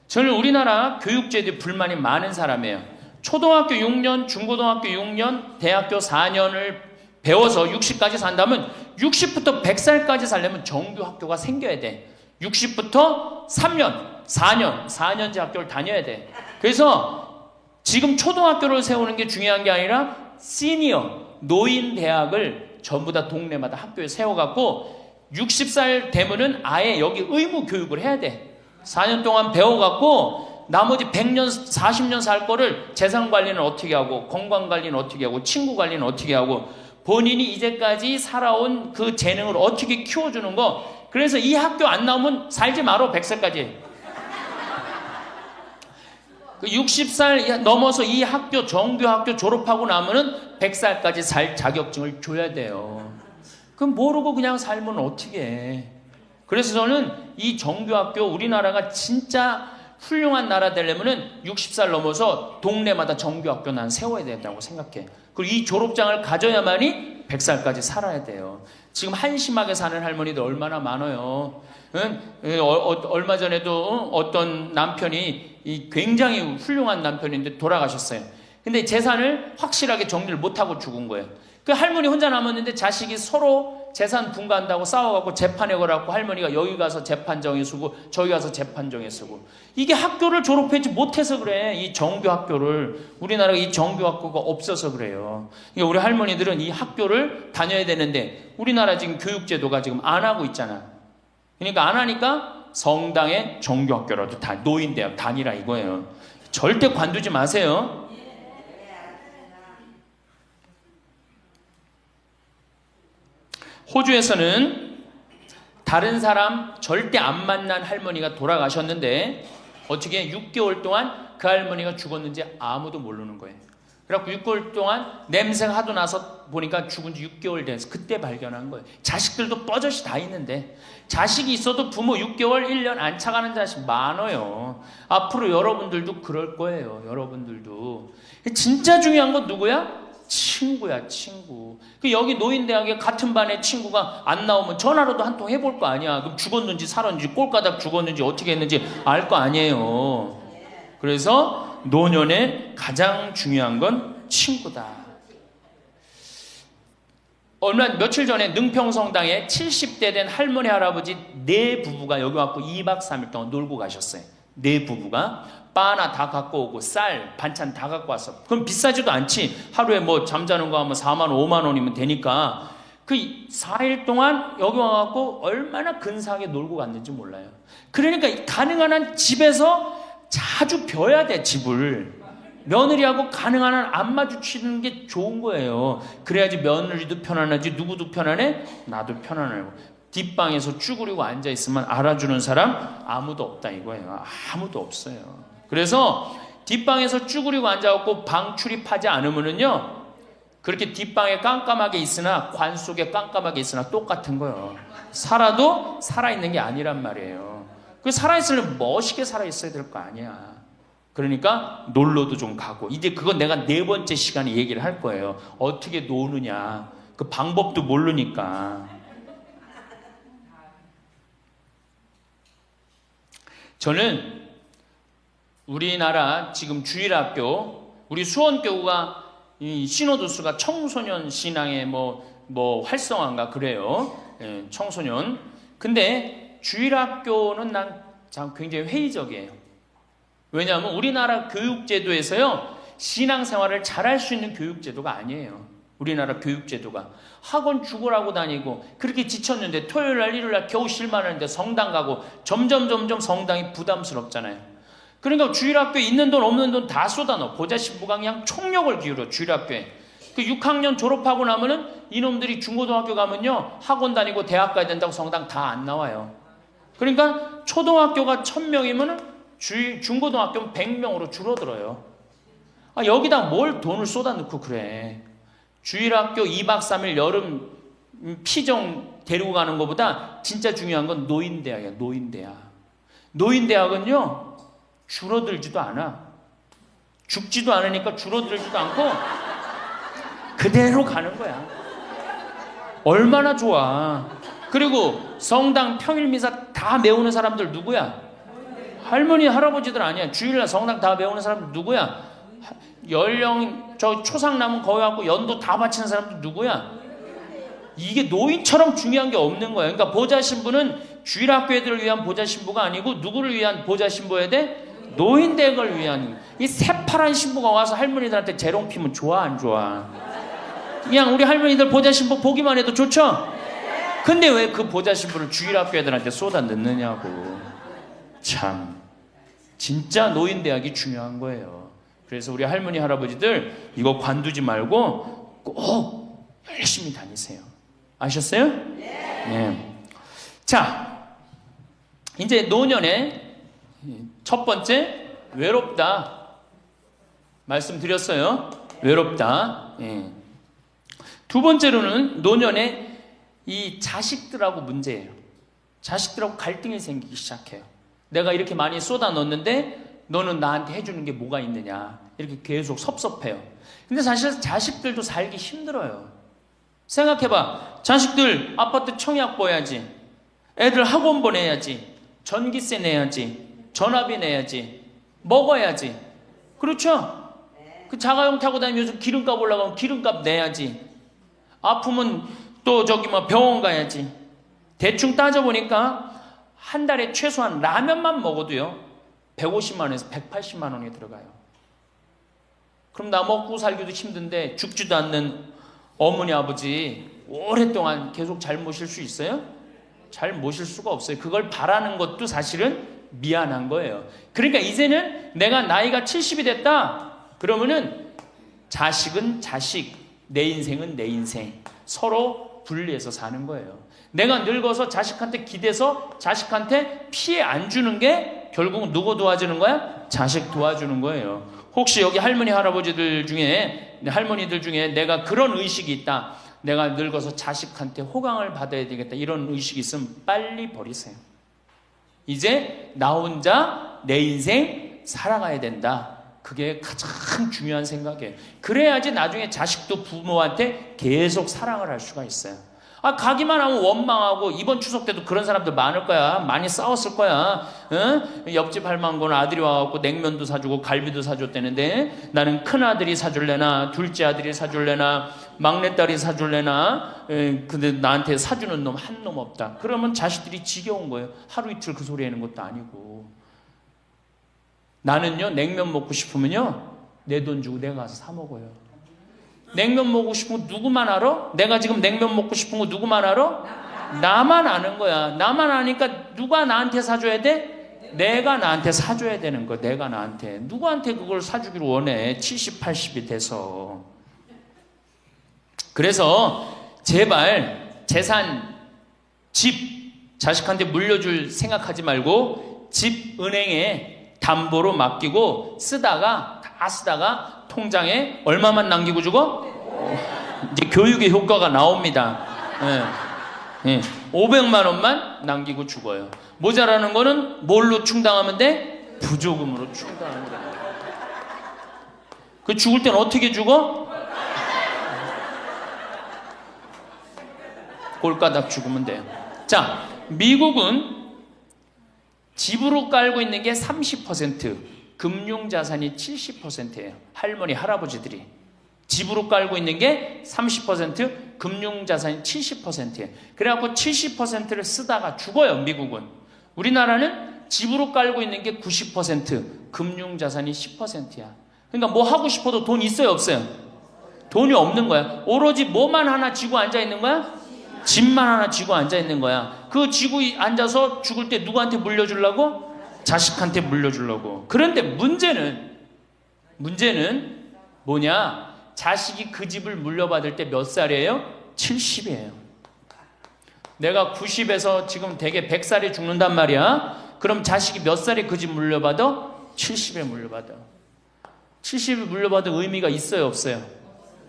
Speaker 1: 저는 우리나라 교육제도에 불만이 많은 사람이에요. 초등학교 6년, 중고등학교 6년, 대학교 4년을 배워서 60까지 산다면 60부터 100살까지 살려면 정규 학교가 생겨야 돼. 60부터 3년, 4년제 학교를 다녀야 돼. 그래서 지금 초등학교를 세우는 게 중요한 게 아니라 시니어, 노인 대학을 전부 다 동네마다 학교에 세워갖고 60살 되면은 아예 여기 의무 교육을 해야 돼. 4년 동안 배워갖고 나머지 100년, 40년 살 거를 재산 관리는 어떻게 하고 건강 관리는 어떻게 하고 친구 관리는 어떻게 하고 본인이 이제까지 살아온 그 재능을 어떻게 키워주는 거. 그래서 이 학교 안 나오면 살지 말어. 100살까지. 그 60살 넘어서 이 학교 정규 학교 졸업하고 나면은 100살까지 살 자격증을 줘야 돼요. 그럼 모르고 그냥 살면 어떻게 해. 그래서 저는 이 정규 학교 우리나라가 진짜 훌륭한 나라 되려면은 60살 넘어서 동네마다 정규 학교 난 세워야 된다고 생각해. 그리고 이 졸업장을 가져야만이 100살까지 살아야 돼요. 지금 한심하게 사는 할머니들 얼마나 많아요. 얼마 전에도 어떤 남편이 굉장히 훌륭한 남편인데 돌아가셨어요. 근데 재산을 확실하게 정리를 못하고 죽은 거예요. 그 할머니 혼자 남았는데 자식이 서로 재산 분가한다고 싸워갖고 재판에 걸어갖고 할머니가 여기 가서 재판정에 서고 저기 가서 재판정에 서고. 이게 학교를 졸업하지 못해서 그래. 이 정규 학교를. 우리나라가 이 정규 학교가 없어서 그래요. 그러니까 우리 할머니들은 이 학교를 다녀야 되는데 우리나라 지금 교육제도가 지금 안 하고 있잖아. 그러니까 안 하니까 성당에 정규 학교라도 노인대학 다니라 이거예요. 절대 관두지 마세요. 호주에서는 다른 사람 절대 안 만난 할머니가 돌아가셨는데 어떻게 6개월 동안 그 할머니가 죽었는지 아무도 모르는 거예요. 그래갖고 6개월 동안 냄새가 하도 나서 보니까 죽은 지 6개월 돼서 그때 발견한 거예요. 자식들도 뻐젓이 다 있는데 자식이 있어도 부모 6개월, 1년 안 차가는 자식 많아요. 앞으로 여러분들도 그럴 거예요. 여러분들도. 진짜 중요한 건 누구야? 친구야, 친구. 여기 노인대학에 같은 반에 친구가 안 나오면 전화로도 한 통 해볼 거 아니야. 그럼 죽었는지 살았는지 꼴가닥 죽었는지 어떻게 했는지 알 거 아니에요. 그래서 노년에 가장 중요한 건 친구다. 며칠 전에 능평성당에 70대 된 할머니 할아버지 네 부부가 여기 와서 2박 3일 동안 놀고 가셨어요. 네 부부가 바나 다 갖고 오고 쌀, 반찬 다 갖고 왔어. 그럼 비싸지도 않지. 하루에 뭐 잠자는 거 하면 4만 원, 5만 원이면 되니까 그 4일 동안 여기 와갖고 얼마나 근사하게 놀고 갔는지 몰라요. 그러니까 가능한 한 집에서 자주 벼야 돼, 집을. 며느리하고 가능한 한 안 마주치는 게 좋은 거예요. 그래야지 며느리도 편안하지, 누구도 편안해? 나도 편안하고. 뒷방에서 쭈그리고 앉아있으면 알아주는 사람 아무도 없다 이거예요. 아무도 없어요. 그래서 뒷방에서 쭈그리고 앉아갖고 방 출입하지 않으면은요, 그렇게 뒷방에 깜깜하게 있으나 관 속에 깜깜하게 있으나 똑같은 거예요. 살아도 살아있는 게 아니란 말이에요. 그 살아있으려면 멋있게 살아있어야 될 거 아니야. 그러니까 놀러도 좀 가고. 이제 그건 내가 4번째 시간에 얘기를 할 거예요. 어떻게 노느냐. 그 방법도 모르니까. 저는 우리나라 지금 주일학교, 우리 수원교구가 이 신호도수가 청소년 신앙의 뭐 활성화인가 그래요. 예, 청소년. 근데 주일학교는 난 참 굉장히 회의적이에요. 왜냐하면 우리나라 교육제도에서요, 신앙생활을 잘할 수 있는 교육제도가 아니에요. 우리나라 교육제도가. 학원 죽으라고 다니고 그렇게 지쳤는데 토요일날 일요일날 겨우 쉴만하는데 성당 가고 점점 성당이 부담스럽잖아요. 그러니까 주일학교에 있는 돈 없는 돈 다 쏟아넣어. 보좌신부가 그냥 총력을 기울여. 주일학교에 그 6학년 졸업하고 나면은 이놈들이 중고등학교 가면요, 학원 다니고 대학 가야 된다고 성당 다 안 나와요. 그러니까 초등학교가 1000명이면은 중고등학교는 100명으로 줄어들어요. 여기다 뭘 돈을 쏟아넣고 그래. 주일학교 2박 3일 여름 피정 데리고 가는 것보다 진짜 중요한 건 노인대학이야. 노인대학. 노인대학은요, 줄어들지도 않아. 죽지도 않으니까 줄어들지도 않고 그대로 가는 거야. 얼마나 좋아. 그리고 성당 평일미사 다 메우는 사람들 누구야? 할머니 할아버지들 아니야. 주일날 성당 다 메우는 사람들 누구야? 연령 초상 남은 거기 갖고 연도 다 바치는 사람들 누구야? 이게 노인처럼 중요한 게 없는 거야. 그러니까 보좌신부는 주일학교 애들을 위한 보좌신부가 아니고 누구를 위한 보좌신부여야 돼? 노인댁을 위한. 이 새파란 신부가 와서 할머니들한테 재롱 피면 좋아 안 좋아? 그냥 우리 할머니들 보좌신부 보기만 해도 좋죠? 근데 왜 그 보좌신부를 주일학교 애들한테 쏟아 넣느냐고. 참 진짜 노인대학이 중요한 거예요. 그래서 우리 할머니 할아버지들 이거 관두지 말고 꼭 열심히 다니세요. 아셨어요? 네. 자, 이제 노년에 첫 번째 외롭다 말씀드렸어요. 외롭다. 예. 두 번째로는 노년에 이 자식들하고 문제예요. 자식들하고 갈등이 생기기 시작해요. 내가 이렇게 많이 쏟아 넣었는데 너는 나한테 해주는 게 뭐가 있느냐. 이렇게 계속 섭섭해요. 근데 사실 자식들도 살기 힘들어요. 생각해봐. 자식들 아파트 청약 보야지. 애들 학원 보내야지. 전기세 내야지. 전화비 내야지. 먹어야지. 그렇죠? 그 자가용 타고 다니면서 기름값 올라가면 기름값 내야지. 아프면 또 저기 뭐 병원 가야지. 대충 따져보니까 한 달에 최소한 라면만 먹어도요 150만 원에서 180만 원이 들어가요. 그럼 나 먹고 살기도 힘든데 죽지도 않는 어머니 아버지 오랫동안 계속 잘 모실 수 있어요? 잘 모실 수가 없어요. 그걸 바라는 것도 사실은 미안한 거예요. 그러니까 이제는 내가 나이가 70이 됐다 그러면은 자식은 자식, 내 인생은 내 인생, 서로 분리해서 사는 거예요. 내가 늙어서 자식한테 기대서 자식한테 피해 안 주는 게 결국은 누구 도와주는 거야? 자식 도와주는 거예요. 혹시 여기 할머니 할아버지들 중에, 할머니들 중에 내가 그런 의식이 있다, 내가 늙어서 자식한테 호강을 받아야 되겠다, 이런 의식이 있으면 빨리 버리세요. 이제 나 혼자 내 인생 살아가야 된다. 그게 가장 중요한 생각이에요. 그래야지 나중에 자식도 부모한테 계속 사랑을 할 수가 있어요. 가기만 하면 원망하고, 이번 추석 때도 그런 사람들 많을 거야. 많이 싸웠을 거야. 응? 옆집 할망구는 아들이 와갖고 냉면도 사주고 갈비도 사줬다는데 나는 큰아들이 사줄래나 둘째 아들이 사줄래나 막내딸이 사줄래나, 근데 나한테 사주는 놈 한 놈 없다. 그러면 자식들이 지겨운 거예요. 하루 이틀 그 소리 하는 것도 아니고. 나는요, 냉면 먹고 싶으면요 내 돈 주고 내가 가서 사 먹어요. 냉면 먹고 싶은 거 누구만 알아? 내가 지금 냉면 먹고 싶은 거 누구만 알아? 나만 아는 거야. 나만 아니까 누가 나한테 사줘야 돼? 내가 나한테 사줘야 되는 거야. 내가 나한테. 누구한테 그걸 사주기를 원해? 70, 80이 돼서. 그래서 제발 재산, 집 자식한테 물려줄 생각하지 말고 집 은행에 담보로 맡기고 쓰다가 통장에 얼마만 남기고 주고? 이제 교육의 효과가 나옵니다. 500만 원만 남기고 죽어요. 모자라는 거는 뭘로 충당하면 돼? 부조금으로 충당하면 돼. 그 죽을 땐 어떻게 죽어? 꼴가닥 죽으면 돼요. 자, 미국은 집으로 깔고 있는 게 30%, 금융자산이 70%예요. 할머니, 할아버지들이. 집으로 깔고 있는 게 30%, 금융자산이 70%예요. 그래갖고 70%를 쓰다가 죽어요, 미국은. 우리나라는 집으로 깔고 있는 게 90%, 금융자산이 10%야. 그러니까 뭐 하고 싶어도 돈 있어요, 없어요? 돈이 없는 거야. 오로지 뭐만 하나 쥐고 앉아 있는 거야? 집만 하나 쥐고 앉아 있는 거야. 그 쥐고 앉아서 죽을 때 누구한테 물려주려고? 자식한테 물려주려고. 그런데 문제는 뭐냐? 자식이 그 집을 물려받을 때 몇 살이에요? 70이에요. 내가 90에서 지금 대개 100살에 죽는단 말이야. 그럼 자식이 몇 살에 그 집 물려받아? 70에 물려받아. 70에 물려받을 의미가 있어요, 없어요?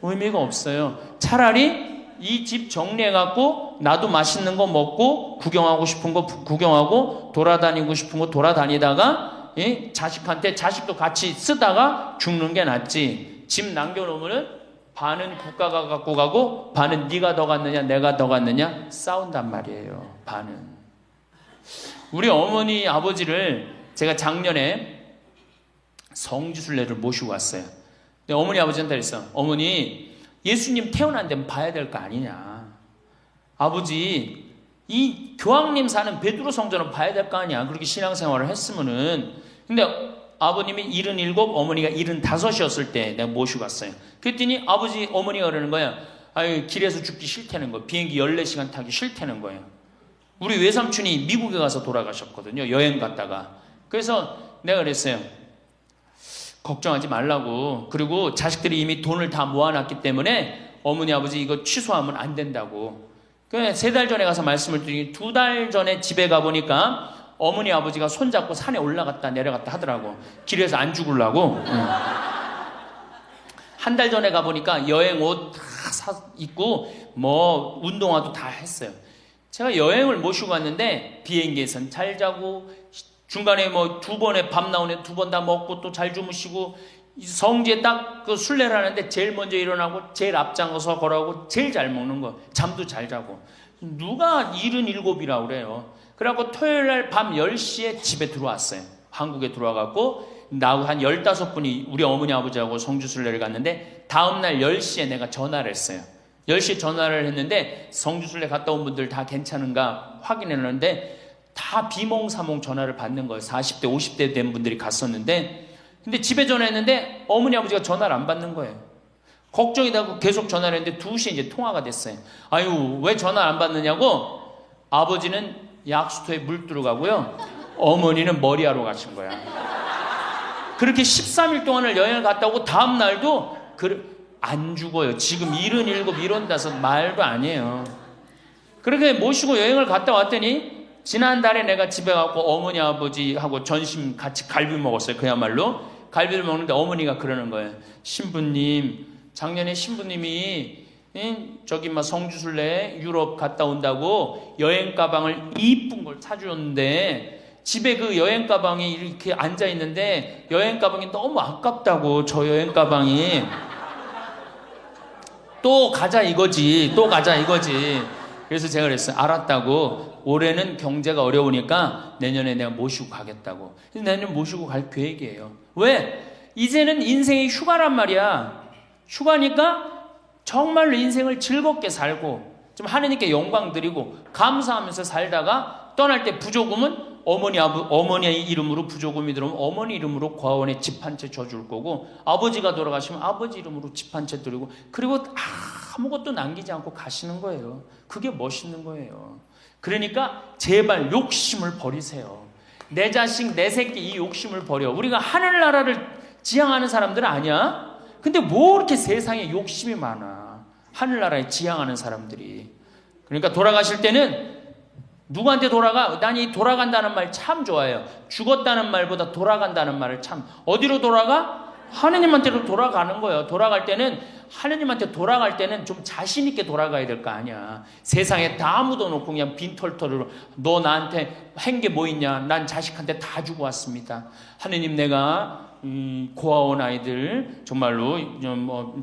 Speaker 1: 의미가 없어요. 차라리 이 집 정리해갖고 나도 맛있는 거 먹고 구경하고 싶은 거 구경하고 돌아다니고 싶은 거 돌아다니다가 자식한테 자식도 같이 쓰다가 죽는 게 낫지. 집 남겨놓으면 반은 국가가 갖고 가고 반은 네가 더 갔느냐 내가 더 갔느냐 싸운단 말이에요. 반은. 우리 어머니 아버지를 제가 작년에 성지순례를 모시고 왔어요. 근데 어머니 아버지한테 그랬어. 어머니, 예수님 태어난 데는 봐야 될 거 아니냐. 아버지, 이 교황님 사는 베드로 성전을 봐야 될 거 아니야. 그렇게 신앙생활을 했으면은. 근데 아버님이 77, 어머니가 75이었을 때 내가 모시고 갔어요. 그랬더니 아버지, 어머니가 그러는 거야. 아유, 길에서 죽기 싫다는 거예요. 비행기 14시간 타기 싫다는 거예요. 우리 외삼촌이 미국에 가서 돌아가셨거든요. 여행 갔다가. 그래서 내가 그랬어요. 걱정하지 말라고. 그리고 자식들이 이미 돈을 다 모아놨기 때문에 어머니 아버지 이거 취소하면 안 된다고. 3달 전에 가서 말씀을 드리니 2달 전에 집에 가보니까 어머니 아버지가 손잡고 산에 올라갔다 내려갔다 하더라고. 길에서 안 죽으려고. 한 달 전에 가보니까 여행 옷 다 입고 뭐 운동화도 다 했어요. 제가 여행을 모시고 갔는데 비행기에선 잘 자고 중간에 뭐 2번에 밥 나오네 2번 다 먹고 또 잘 주무시고 성지에 딱 그 순례를 하는데 제일 먼저 일어나고 제일 앞장서서 걸어가고 제일 잘 먹는 거. 잠도 잘 자고. 누가 77이라고 그래요. 그래갖고 토요일날 밤 10시에 집에 들어왔어요. 한국에 들어와갖고 나하고 한 15분이 우리 어머니 아버지하고 성지순례를 갔는데 다음날 10시에 내가 전화를 했어요. 10시에 전화를 했는데 성주순례 갔다 온 분들 다 괜찮은가 확인했는데 다 비몽사몽 전화를 받는 거예요. 40대 50대 된 분들이 갔었는데, 근데 집에 전화했는데 어머니 아버지가 전화를 안 받는 거예요. 걱정이 되고 계속 전화를 했는데 2시에 이제 통화가 됐어요. 아유, 왜 전화 안 받느냐고. 아버지는 약수터에 물 들어가고요, 어머니는 머리하러 가신 거야. 그렇게 13일 동안을 여행을 갔다 오고 다음 날도 안 죽어요. 지금 77, 75 말도 아니에요. 그렇게 모시고 여행을 갔다 왔더니 지난달에 내가 집에 가고 어머니 아버지하고 전심 같이 갈비 먹었어요. 그야말로 갈비를 먹는데 어머니가 그러는 거예요. 신부님, 작년에 신부님이 저기 막 성주순례 유럽 갔다 온다고 여행 가방을 이쁜 걸 사주었는데 집에 그 여행 가방이 이렇게 앉아 있는데 여행 가방이 너무 아깝다고. 저 여행 가방이 또 가자 이거지. 그래서 제가 그랬어요. 알았다고. 올해는 경제가 어려우니까 내년에 내가 모시고 가겠다고. 그래서 내년 모시고 갈 계획이에요. 왜? 이제는 인생이 휴가란 말이야. 휴가니까 정말로 인생을 즐겁게 살고 좀 하느님께 영광 드리고 감사하면서 살다가 떠날 때 부조금은 어머니의 이름으로 부조금이 들어오면 어머니 이름으로 과원에 집 한 채 줘줄 거고, 아버지가 돌아가시면 아버지 이름으로 집 한 채 드리고, 그리고 아무것도 남기지 않고 가시는 거예요. 그게 멋있는 거예요. 그러니까 제발 욕심을 버리세요. 내 자식, 내 새끼 이 욕심을 버려. 우리가 하늘나라를 지향하는 사람들은 아니야? 근데 뭐 이렇게 세상에 욕심이 많아. 하늘나라에 지향하는 사람들이. 그러니까 돌아가실 때는 누구한테 돌아가? 난 이 돌아간다는 말 참 좋아해요. 죽었다는 말보다 돌아간다는 말을 참. 어디로 돌아가? 하느님한테로 돌아가는 거예요. 돌아갈 때는 하느님한테 돌아갈 때는 좀 자신 있게 돌아가야 될 거 아니야. 세상에 다 묻어놓고 그냥 빈털터리로 너 나한테 한 게 뭐 있냐? 난 자식한테 다 주고 왔습니다. 하느님, 내가 고아원 아이들 정말로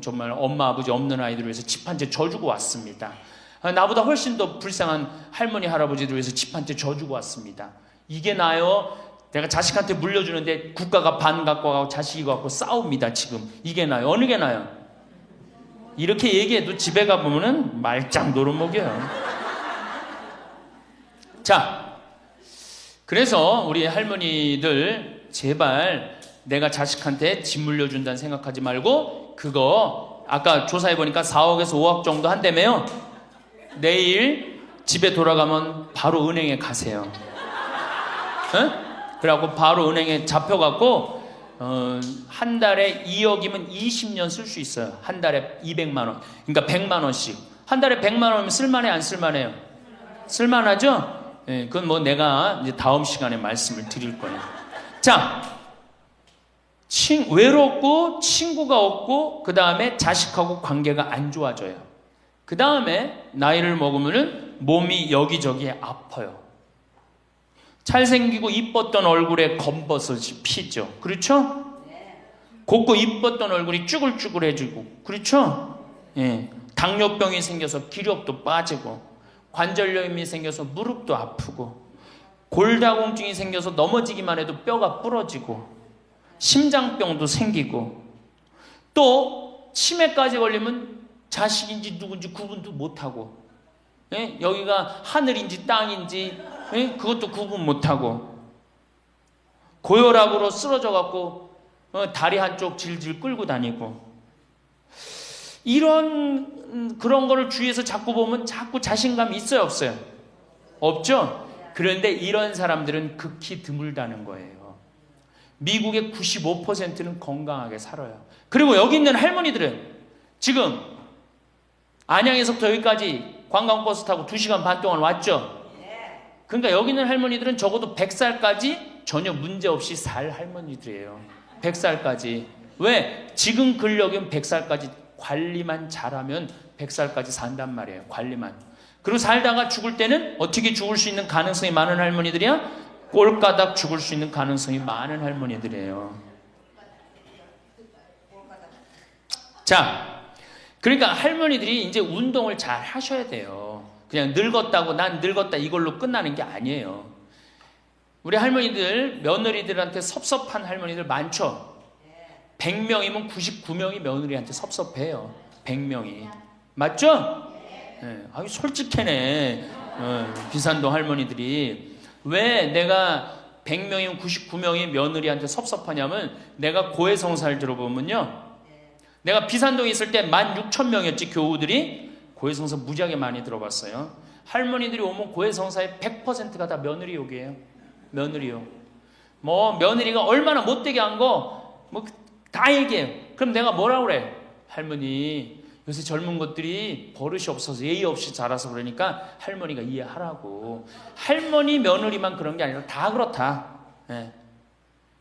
Speaker 1: 정말 엄마 아버지 없는 아이들 위해서 집 한 채 져주고 왔습니다. 나보다 훨씬 더 불쌍한 할머니 할아버지들 위해서 집 한 채 져주고 왔습니다. 이게 나요? 내가 자식한테 물려주는데 국가가 반 갖고 가고 자식이 갖고 싸웁니다. 지금 이게 나요? 어느 게 나요? 이렇게 얘기해도 집에 가보면은 말짱 노름목이에요. 자, 그래서 우리 할머니들 제발 내가 자식한테 집 물려준다는 생각하지 말고, 그거 아까 조사해보니까 4억에서 5억 정도 한다며요. 내일 집에 돌아가면 바로 은행에 가세요. 그래갖고 바로 은행에 잡혀갖고 한 달에 2억이면 20년 쓸 수 있어요. 한 달에 200만 원. 그러니까 100만 원씩. 한 달에 100만 원이면 쓸만해, 안 쓸만해요? 쓸만하죠? 예, 그건 뭐 내가 이제 다음 시간에 말씀을 드릴 거예요. 자, 외롭고 친구가 없고 그 다음에 자식하고 관계가 안 좋아져요. 그 다음에 나이를 먹으면 몸이 여기저기 아파요. 잘생기고 이뻤던 얼굴에 검버섯이 피죠. 그렇죠? 곱고 이뻤던 얼굴이 쭈글쭈글해지고, 그렇죠? 예. 당뇨병이 생겨서 기력도 빠지고, 관절염이 생겨서 무릎도 아프고, 골다공증이 생겨서 넘어지기만 해도 뼈가 부러지고, 심장병도 생기고, 또 치매까지 걸리면 자식인지 누군지 구분도 못하고, 예? 여기가 하늘인지 땅인지, 예? 그것도 구분 못하고, 고혈압으로 쓰러져갖고 다리 한쪽 질질 끌고 다니고, 그런 거를 주위에서 자꾸 보면 자꾸 자신감이 있어요, 없어요? 없죠? 그런데 이런 사람들은 극히 드물다는 거예요. 미국의 95%는 건강하게 살아요. 그리고 여기 있는 할머니들은 지금 안양에서부터 여기까지 관광버스 타고 2시간 반 동안 왔죠? 그러니까 여기 있는 할머니들은 적어도 100살까지 전혀 문제없이 살 할머니들이에요. 100살까지. 왜? 지금 근력이면 100살까지 관리만 잘하면 100살까지 산단 말이에요. 관리만. 그리고 살다가 죽을 때는 어떻게 죽을 수 있는 가능성이 많은 할머니들이야? 꼴가닥 죽을 수 있는 가능성이 많은 할머니들이에요. 자, 그러니까 할머니들이 이제 운동을 잘 하셔야 돼요. 그냥 늙었다고 난 늙었다 이걸로 끝나는 게 아니에요. 우리 할머니들, 며느리들한테 섭섭한 할머니들 많죠? 100명이면 99명이 며느리한테 섭섭해요. 100명이. 맞죠? 네. 아유, 솔직해네. 비산동 할머니들이. 왜 내가 100명이면 99명이 며느리한테 섭섭하냐면, 내가 고해성사를 들어보면요, 내가 비산동에 있을 때 16,000명이었지 교우들이. 고해성사 무지하게 많이 들어봤어요. 할머니들이 오면 고해성사의 100%가 다 며느리 욕이에요. 며느리 욕. 뭐 며느리가 얼마나 못되게 한 거 뭐 다 얘기해요. 그럼 내가 뭐라고 그래? 할머니, 요새 젊은 것들이 버릇이 없어서 예의 없이 자라서 그러니까 할머니가 이해하라고. 할머니 며느리만 그런 게 아니라 다 그렇다. 예.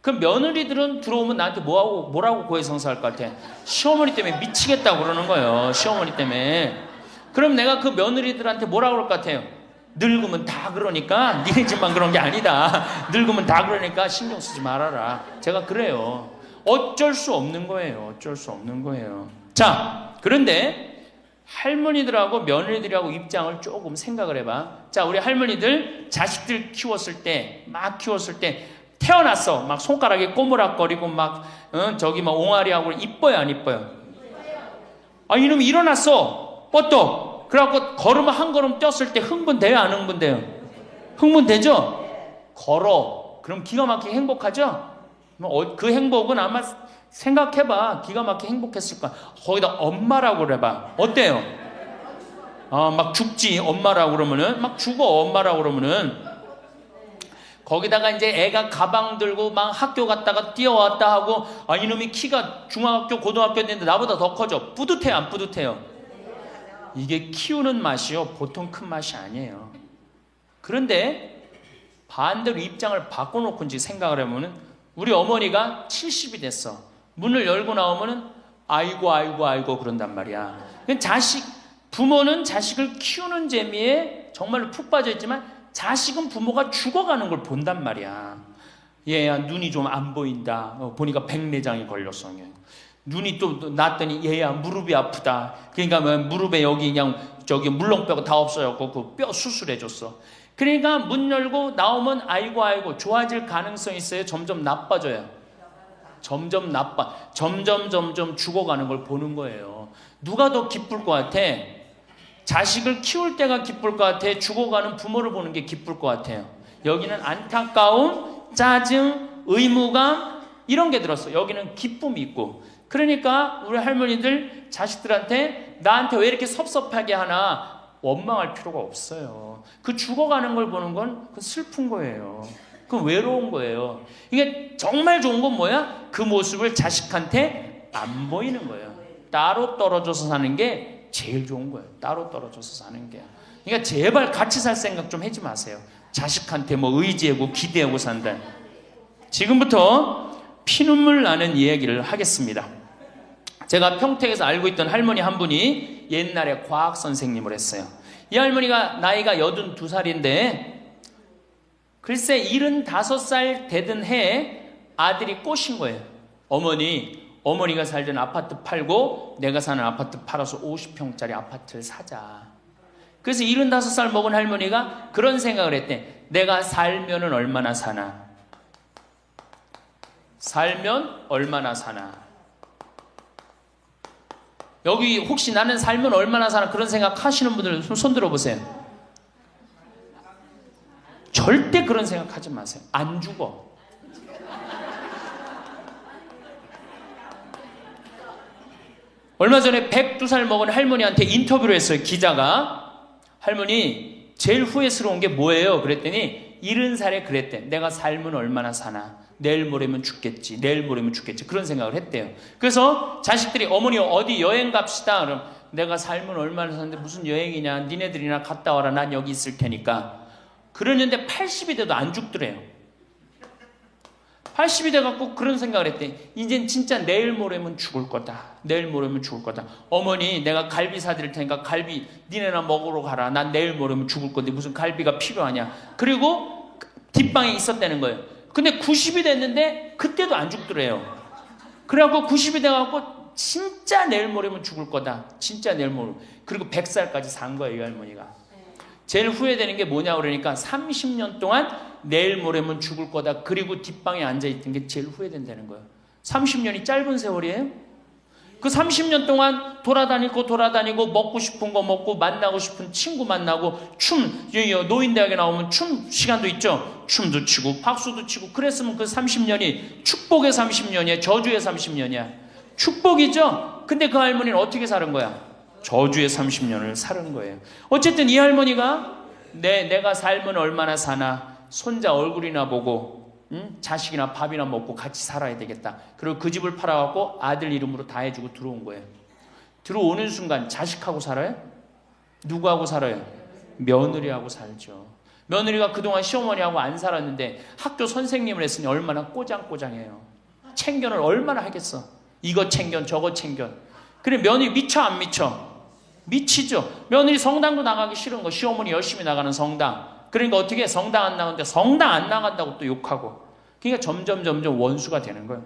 Speaker 1: 그럼 며느리들은 들어오면 나한테 뭐라고 고해성사할 것 같아? 시어머니 때문에 미치겠다고 그러는 거예요. 시어머니 때문에. 그럼 내가 그 며느리들한테 뭐라고 그럴 것 같아요? 늙으면 다 그러니까, 니네 집만 그런 게 아니다. 늙으면 다 그러니까 신경 쓰지 말아라. 제가 그래요. 어쩔 수 없는 거예요. 어쩔 수 없는 거예요. 자, 그런데 할머니들하고 며느리들하고 입장을 조금 생각을 해봐. 자, 우리 할머니들 자식들 키웠을 때, 막 키웠을 때 태어났어. 막 손가락에 꼬무락거리고 막 저기 막 옹알이하고 이뻐요, 안 이뻐요? 아, 이놈이 일어났어. 뻗떡. 그래갖고 걸으면 한 걸음 뛰었을 때 흥분돼요, 안 흥분돼요? 흥분되죠? 걸어. 그럼 기가 막히게 행복하죠? 그 행복은 아마 생각해봐. 기가 막히게 행복했을 거야. 거기다 엄마라고 그래봐. 어때요? 막 죽지, 엄마라고 그러면은. 막 죽어, 엄마라고 그러면은. 거기다가 이제 애가 가방 들고 막 학교 갔다가 뛰어왔다 하고, 아, 이놈이 키가 중학교, 고등학교 됐는데 나보다 더 커져. 뿌듯해요, 안 뿌듯해요? 이게 키우는 맛이요, 보통 큰 맛이 아니에요. 그런데 반대로 입장을 바꿔놓고 이제 생각을 해보면, 우리 어머니가 70이 됐어. 문을 열고 나오면은 아이고 그런단 말이야. 부모는 자식을 키우는 재미에 정말로 푹 빠져있지만, 자식은 부모가 죽어가는 걸 본단 말이야. 얘야 눈이 좀 안 보인다. 보니까 백내장이 걸렸어. 눈이 또 났더니 얘야 무릎이 아프다. 그러니까 무릎에 여기 그냥 저기 물렁뼈가 다 없어졌고 그 뼈 수술해줬어. 그러니까 문 열고 나오면 아이고 좋아질 가능성이 있어요? 점점 나빠져요? 점점 죽어가는 걸 보는 거예요. 누가 더 기쁠 것 같아? 자식을 키울 때가 기쁠 것 같아? 죽어가는 부모를 보는 게 기쁠 것 같아요? 여기는 안타까움, 짜증, 의무감 이런 게 들었어. 여기는 기쁨이 있고. 그러니까 우리 할머니들 자식들한테 나한테 왜 이렇게 섭섭하게 하나 원망할 필요가 없어요. 그 죽어가는 걸 보는 건 그 슬픈 거예요. 그 외로운 거예요. 이게 정말 좋은 건 뭐야? 그 모습을 자식한테 안 보이는 거예요. 따로 떨어져서 사는 게 제일 좋은 거예요. 따로 떨어져서 사는 게. 그러니까 제발 같이 살 생각 좀 하지 마세요. 자식한테 뭐 의지하고 기대하고 산다. 지금부터 피눈물 나는 이야기를 하겠습니다. 제가 평택에서 알고 있던 할머니 한 분이 옛날에 과학 선생님을 했어요. 이 할머니가 나이가 82살인데 글쎄 75살 되던 해에 아들이 꼬신 거예요. 어머니가 살던 아파트 팔고 내가 사는 아파트 팔아서 50평짜리 아파트를 사자. 그래서 75살 먹은 할머니가 그런 생각을 했대. 내가 살면은 얼마나 사나? 살면 얼마나 사나? 여기 혹시 나는 살면 얼마나 사나 그런 생각 하시는 분들 손 들어보세요. 절대 그런 생각 하지 마세요. 안 죽어. 얼마 전에 102살 먹은 할머니한테 인터뷰를 했어요. 기자가. 할머니 제일 후회스러운 게 뭐예요? 그랬더니 70살에 그랬대. 내가 살면 얼마나 사나? 내일 모레면 죽겠지. 내일 모레면 죽겠지. 그런 생각을 했대요. 그래서 자식들이 어머니 어디 여행 갑시다. 그럼 내가 살면 얼마나 사는데 무슨 여행이냐. 니네들이나 갔다 와라. 난 여기 있을 테니까. 그러는데 80이 돼도 안 죽더래요. 80이 돼갖고 그런 생각을 했대. 이젠 진짜 내일 모레면 죽을 거다. 내일 모레면 죽을 거다. 어머니 내가 갈비 사드릴 테니까 갈비 니네나 먹으러 가라. 난 내일 모레면 죽을 건데 무슨 갈비가 필요하냐. 그리고 뒷방에 있었다는 거예요. 근데 90이 됐는데 그때도 안 죽더래요. 그래갖고 90이 돼갖고 진짜 내일 모레면 죽을 거다. 진짜 내일 모레. 그리고 100살까지 산 거예요. 이 할머니가. 제일 후회되는 게 뭐냐 그러니까 30년 동안 내일 모레면 죽을 거다. 그리고 뒷방에 앉아있던 게 제일 후회된다는 거예요. 30년이 짧은 세월이에요? 그 30년 동안 돌아다니고 먹고 싶은 거 먹고 만나고 싶은 친구 만나고 노인대학에 나오면 춤 시간도 있죠. 춤도 추고 박수도 치고 그랬으면 그 30년이 축복의 30년이야, 저주의 30년이야. 축복이죠. 근데 그 할머니는 어떻게 사는 거야? 저주의 30년을 사는 거예요. 어쨌든 이 할머니가 내가 살면 얼마나 사나, 손자 얼굴이나 보고 자식이나 밥이나 먹고 같이 살아야 되겠다. 그리고 그 집을 팔아갖고 아들 이름으로 다 해주고 들어온 거예요. 들어오는 순간 자식하고 살아요? 누구하고 살아요? 며느리하고 살죠. 며느리가 그동안 시어머니하고 안 살았는데 학교 선생님을 했으니 얼마나 꼬장꼬장해요. 챙견을 얼마나 하겠어. 이거 챙견 저거 챙견. 그래 며느리 미쳐 안 미쳐? 미치죠. 며느리 성당도 나가기 싫은 거. 시어머니 열심히 나가는 성당. 그러니까 어떻게 해? 성당 안 나가는데 성당 안 나간다고 또 욕하고. 그러니까 점점 원수가 되는 거예요.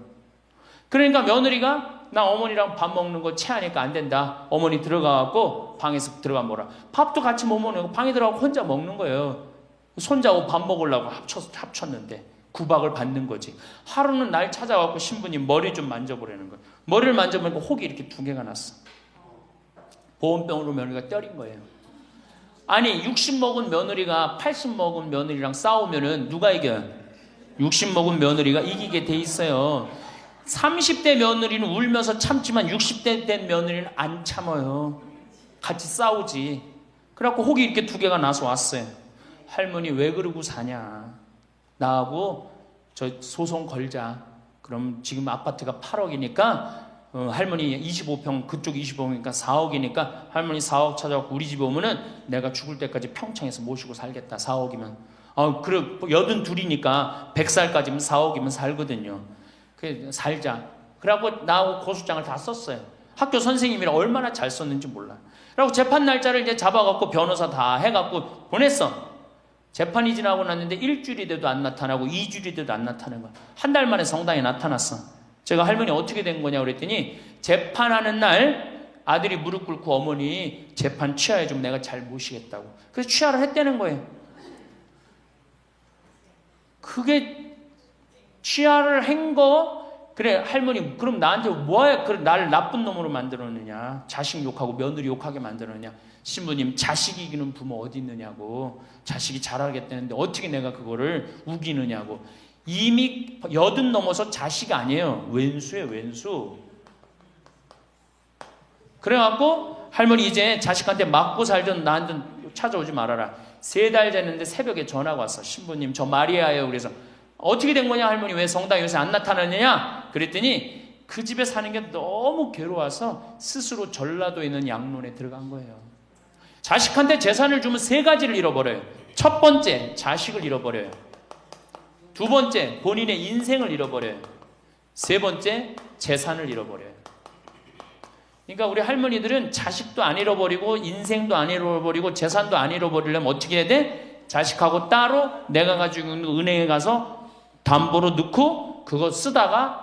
Speaker 1: 그러니까 며느리가 나 어머니랑 밥 먹는 거 체하니까 안 된다. 어머니 들어가갖고 방에서 들어가 먹어라. 밥도 같이 못 먹는 거 방에 들어가고 혼자 먹는 거예요. 손자하고 밥 먹으려고 합쳤는데 구박을 받는 거지. 하루는 날 찾아갖고 신부님 머리 좀 만져보라는 거예요. 머리를 만져보니까 혹이 이렇게 2개가 났어. 보온병으로 며느리가 때린 거예요. 아니 60 먹은 며느리가 80 먹은 며느리랑 싸우면은 누가 이겨요? 60 먹은 며느리가 이기게 돼 있어요. 30대 며느리는 울면서 참지만 60대 된 며느리는 안 참아요. 같이 싸우지. 그래갖고 혹이 이렇게 2개가 나서 왔어요. 할머니 왜 그러고 사냐. 나하고 저 소송 걸자. 그럼 지금 아파트가 8억이니까 할머니 25평 그쪽 25평이니까 4억이니까 할머니 4억 찾아갖고 우리 집에 오면은 내가 죽을 때까지 평창에서 모시고 살겠다. 4억이면 그래 82이니까 100살까지면 4억이면 살거든요. 그 살자. 그래갖고 나하고 고소장을 다 썼어요. 학교 선생님이라 얼마나 잘 썼는지 몰라. 그래갖고 재판 날짜를 이제 잡아갖고 변호사 다 해갖고 보냈어. 재판이 지나고 났는데 1주일이 돼도 안 나타나고 2주일이 돼도 안 나타나는 거야. 한 달 만에 성당에 나타났어. 제가 할머니 어떻게 된 거냐 그랬더니 재판하는 날 아들이 무릎 꿇고 어머니 재판 취하해 좀 내가 잘 모시겠다고. 그래서 취하를 했다는 거예요. 그게 취하를 한 거. 그래 할머니 그럼 나한테 뭐야 나를 나쁜 놈으로 만들었느냐. 자식 욕하고 며느리 욕하게 만들었느냐. 신부님 자식 이기는 부모 어디 있느냐고. 자식이 잘하겠다는데 어떻게 내가 그거를 우기느냐고. 이미 80 넘어서 자식 아니에요. 왼수예요, 왼수. 그래갖고 할머니 이제 자식한테 맞고 살던 나한테 찾아오지 말아라. 3달 됐는데 새벽에 전화가 왔어. 신부님 저 마리아예요. 그래서 어떻게 된 거냐 할머니 왜 성당에 요새 안 나타나느냐 그랬더니 그 집에 사는 게 너무 괴로워서 스스로 전라도에 있는 양론에 들어간 거예요. 자식한테 재산을 주면 3가지를 잃어버려요. 첫 번째 자식을 잃어버려요. 2번째 본인의 인생을 잃어버려요. 3번째 재산을 잃어버려요. 그러니까 우리 할머니들은 자식도 안 잃어버리고 인생도 안 잃어버리고 재산도 안 잃어버리려면 어떻게 해야 돼? 자식하고 따로 내가 가지고 있는 은행에 가서 담보로 넣고 그거 쓰다가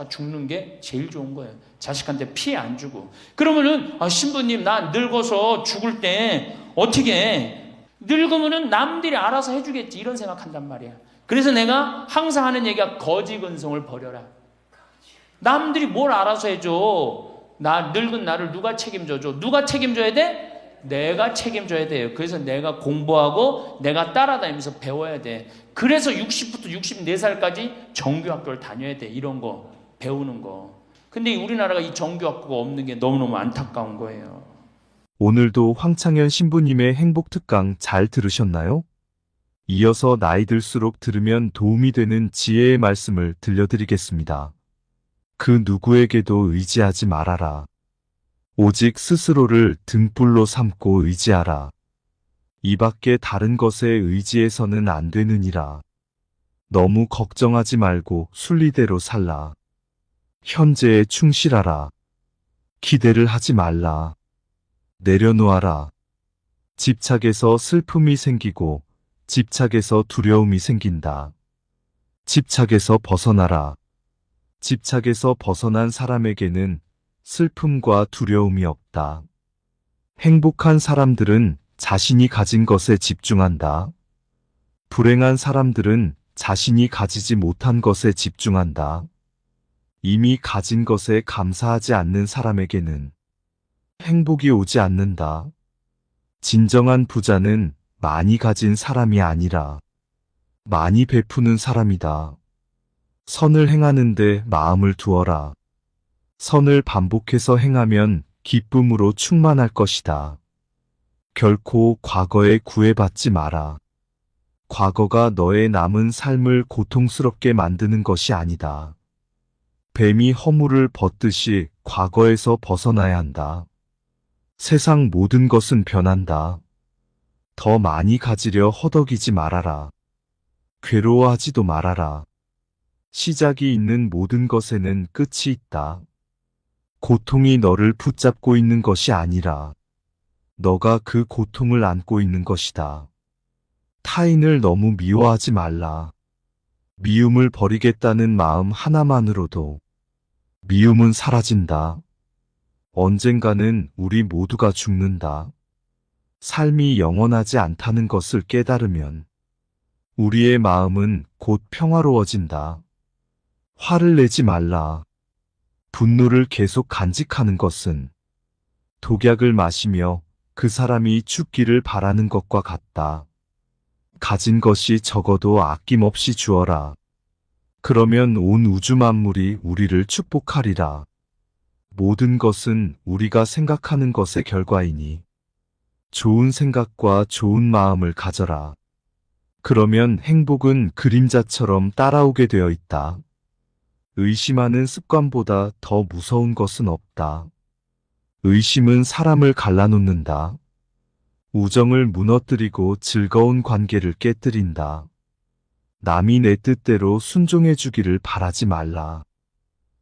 Speaker 1: 죽는 게 제일 좋은 거예요. 자식한테 피해 안 주고. 그러면은 신부님 나 늙어서 죽을 때 어떻게 해? 늙으면은 남들이 알아서 해주겠지 이런 생각한단 말이야. 그래서 내가 항상 하는 얘기가 거지 근성을 버려라. 남들이 뭘 알아서 해줘. 늙은 나를 누가 책임져줘? 누가 책임져야 돼? 내가 책임져야 돼요. 그래서 내가 공부하고 내가 따라다니면서 배워야 돼. 그래서 60부터 64살까지 정규학교를 다녀야 돼. 이런 거 배우는 거. 근데 우리나라가 이 정규학교가 없는 게 너무너무 안타까운 거예요.
Speaker 3: 오늘도 황창현 신부님의 행복특강 잘 들으셨나요? 이어서 나이 들수록 들으면 도움이 되는 지혜의 말씀을 들려드리겠습니다. 그 누구에게도 의지하지 말아라. 오직 스스로를 등불로 삼고 의지하라. 이 밖에 다른 것에 의지해서는 안 되느니라. 너무 걱정하지 말고 순리대로 살라. 현재에 충실하라. 기대를 하지 말라. 내려놓아라. 집착에서 슬픔이 생기고 집착에서 두려움이 생긴다. 집착에서 벗어나라. 집착에서 벗어난 사람에게는 슬픔과 두려움이 없다. 행복한 사람들은 자신이 가진 것에 집중한다. 불행한 사람들은 자신이 가지지 못한 것에 집중한다. 이미 가진 것에 감사하지 않는 사람에게는 행복이 오지 않는다. 진정한 부자는 많이 가진 사람이 아니라 많이 베푸는 사람이다. 선을 행하는데 마음을 두어라. 선을 반복해서 행하면 기쁨으로 충만할 것이다. 결코 과거에 구애받지 마라. 과거가 너의 남은 삶을 고통스럽게 만드는 것이 아니다. 뱀이 허물을 벗듯이 과거에서 벗어나야 한다. 세상 모든 것은 변한다. 더 많이 가지려 허덕이지 말아라. 괴로워하지도 말아라. 시작이 있는 모든 것에는 끝이 있다. 고통이 너를 붙잡고 있는 것이 아니라 너가 그 고통을 안고 있는 것이다. 타인을 너무 미워하지 말라. 미움을 버리겠다는 마음 하나만으로도 미움은 사라진다. 언젠가는 우리 모두가 죽는다. 삶이 영원하지 않다는 것을 깨달으면 우리의 마음은 곧 평화로워진다. 화를 내지 말라. 분노를 계속 간직하는 것은 독약을 마시며 그 사람이 죽기를 바라는 것과 같다. 가진 것이 적어도 아낌없이 주어라. 그러면 온 우주 만물이 우리를 축복하리라. 모든 것은 우리가 생각하는 것의 결과이니 좋은 생각과 좋은 마음을 가져라. 그러면 행복은 그림자처럼 따라오게 되어 있다. 의심하는 습관보다 더 무서운 것은 없다. 의심은 사람을 갈라놓는다. 우정을 무너뜨리고 즐거운 관계를 깨뜨린다. 남이 내 뜻대로 순종해 주기를 바라지 말라.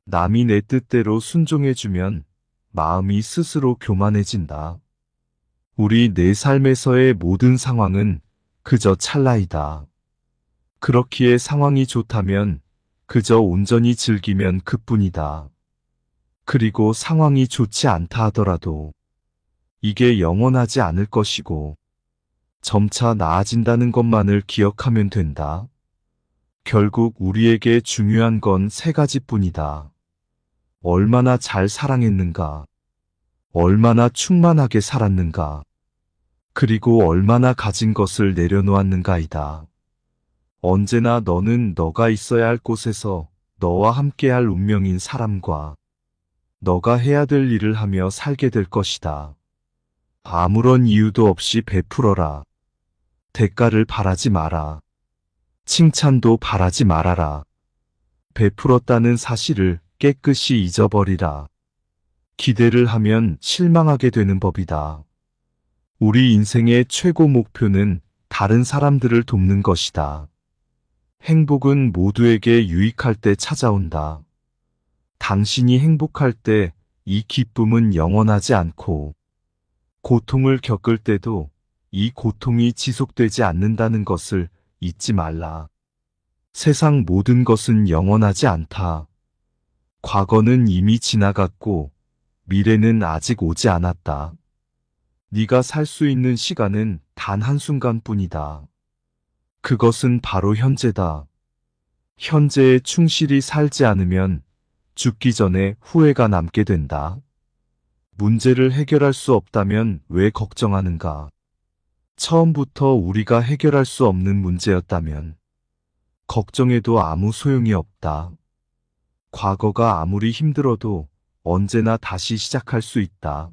Speaker 3: 남이 내 뜻대로 순종해 주면 마음이 스스로 교만해진다. 우리 내 삶에서의 모든 상황은 그저 찰나이다. 그렇기에 상황이 좋다면 그저 온전히 즐기면 그뿐이다. 그리고 상황이 좋지 않다 하더라도 이게 영원하지 않을 것이고 점차 나아진다는 것만을 기억하면 된다. 결국 우리에게 중요한 건 세 가지뿐이다. 얼마나 잘 사랑했는가, 얼마나 충만하게 살았는가, 그리고 얼마나 가진 것을 내려놓았는가이다. 언제나 너는 너가 있어야 할 곳에서 너와 함께할 운명인 사람과 너가 해야 될 일을 하며 살게 될 것이다. 아무런 이유도 없이 베풀어라. 대가를 바라지 마라. 칭찬도 바라지 말아라. 베풀었다는 사실을 깨끗이 잊어버리라. 기대를 하면 실망하게 되는 법이다. 우리 인생의 최고 목표는 다른 사람들을 돕는 것이다. 행복은 모두에게 유익할 때 찾아온다. 당신이 행복할 때 이 기쁨은 영원하지 않고 고통을 겪을 때도 이 고통이 지속되지 않는다는 것을 잊지 말라. 세상 모든 것은 영원하지 않다. 과거는 이미 지나갔고 미래는 아직 오지 않았다. 네가 살 수 있는 시간은 단 한순간뿐이다. 그것은 바로 현재다. 현재에 충실히 살지 않으면 죽기 전에 후회가 남게 된다. 문제를 해결할 수 없다면 왜 걱정하는가? 처음부터 우리가 해결할 수 없는 문제였다면 걱정해도 아무 소용이 없다. 과거가 아무리 힘들어도 언제나 다시 시작할 수 있다.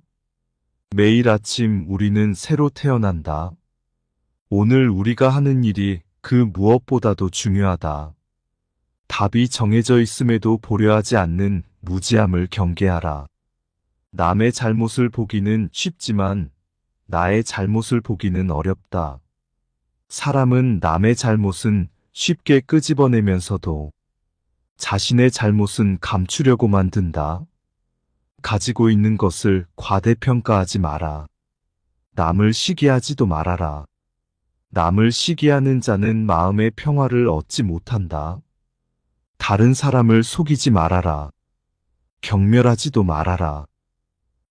Speaker 3: 매일 아침 우리는 새로 태어난다. 오늘 우리가 하는 일이 그 무엇보다도 중요하다. 답이 정해져 있음에도 보려 하지 않는 무지함을 경계하라. 남의 잘못을 보기는 쉽지만 나의 잘못을 보기는 어렵다. 사람은 남의 잘못은 쉽게 끄집어내면서도 자신의 잘못은 감추려고 만든다. 가지고 있는 것을 과대평가하지 마라. 남을 시기하지도 말아라. 남을 시기하는 자는 마음의 평화를 얻지 못한다. 다른 사람을 속이지 말아라. 경멸하지도 말아라.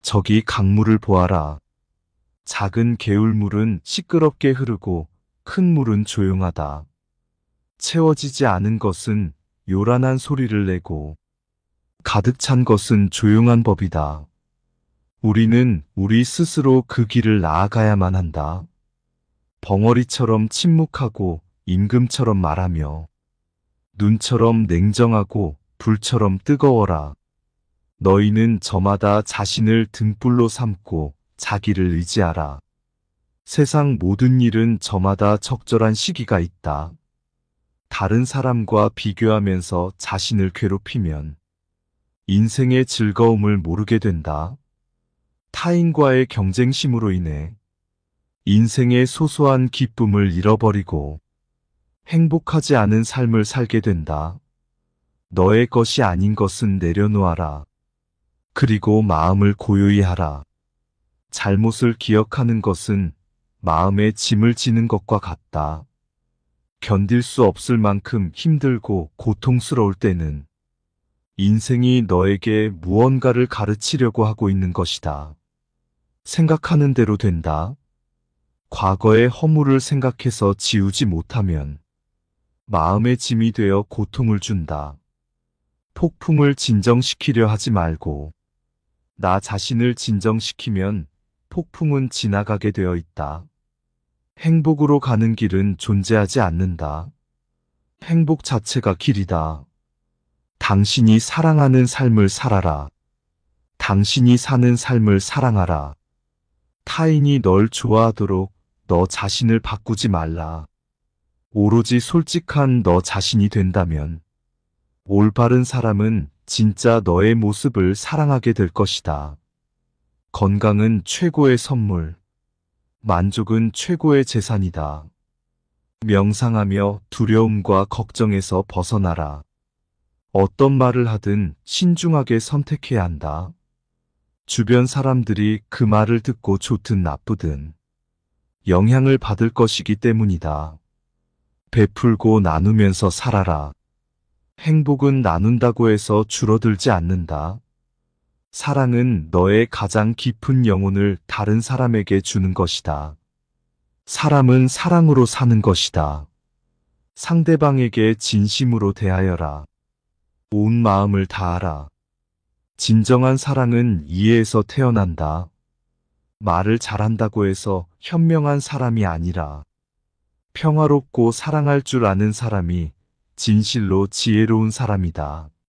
Speaker 3: 저기 강물을 보아라. 작은 개울물은 시끄럽게 흐르고 큰 물은 조용하다. 채워지지 않은 것은 요란한 소리를 내고 가득 찬 것은 조용한 법이다. 우리는 우리 스스로 그 길을 나아가야만 한다. 벙어리처럼 침묵하고 임금처럼 말하며 눈처럼 냉정하고 불처럼 뜨거워라. 너희는 저마다 자신을 등불로 삼고 자기를 의지하라. 세상 모든 일은 저마다 적절한 시기가 있다. 다른 사람과 비교하면서 자신을 괴롭히면 인생의 즐거움을 모르게 된다. 타인과의 경쟁심으로 인해 인생의 소소한 기쁨을 잃어버리고 행복하지 않은 삶을 살게 된다. 너의 것이 아닌 것은 내려놓아라. 그리고 마음을 고요히 하라. 잘못을 기억하는 것은 마음에 짐을 지는 것과 같다. 견딜 수 없을 만큼 힘들고 고통스러울 때는 인생이 너에게 무언가를 가르치려고 하고 있는 것이다. 생각하는 대로 된다. 과거의 허물을 생각해서 지우지 못하면 마음의 짐이 되어 고통을 준다. 폭풍을 진정시키려 하지 말고 나 자신을 진정시키면 폭풍은 지나가게 되어 있다. 행복으로 가는 길은 존재하지 않는다. 행복 자체가 길이다. 당신이 사랑하는 삶을 살아라. 당신이 사는 삶을 사랑하라. 타인이 널 좋아하도록 너 자신을 바꾸지 말라. 오로지 솔직한 너 자신이 된다면 올바른 사람은 진짜 너의 모습을 사랑하게 될 것이다. 건강은 최고의 선물. 만족은 최고의 재산이다. 명상하며 두려움과 걱정에서 벗어나라. 어떤 말을 하든 신중하게 선택해야 한다. 주변 사람들이 그 말을 듣고 좋든 나쁘든 영향을 받을 것이기 때문이다. 베풀고 나누면서 살아라. 행복은 나눈다고 해서 줄어들지 않는다. 사랑은 너의 가장 깊은 영혼을 다른 사람에게 주는 것이다. 사람은 사랑으로 사는 것이다. 상대방에게 진심으로 대하여라. 온 마음을 다하라. 진정한 사랑은 이해에서 태어난다. 말을 잘한다고 해서 현명한 사람이 아니라 평화롭고 사랑할 줄 아는 사람이 진실로 지혜로운 사람이다.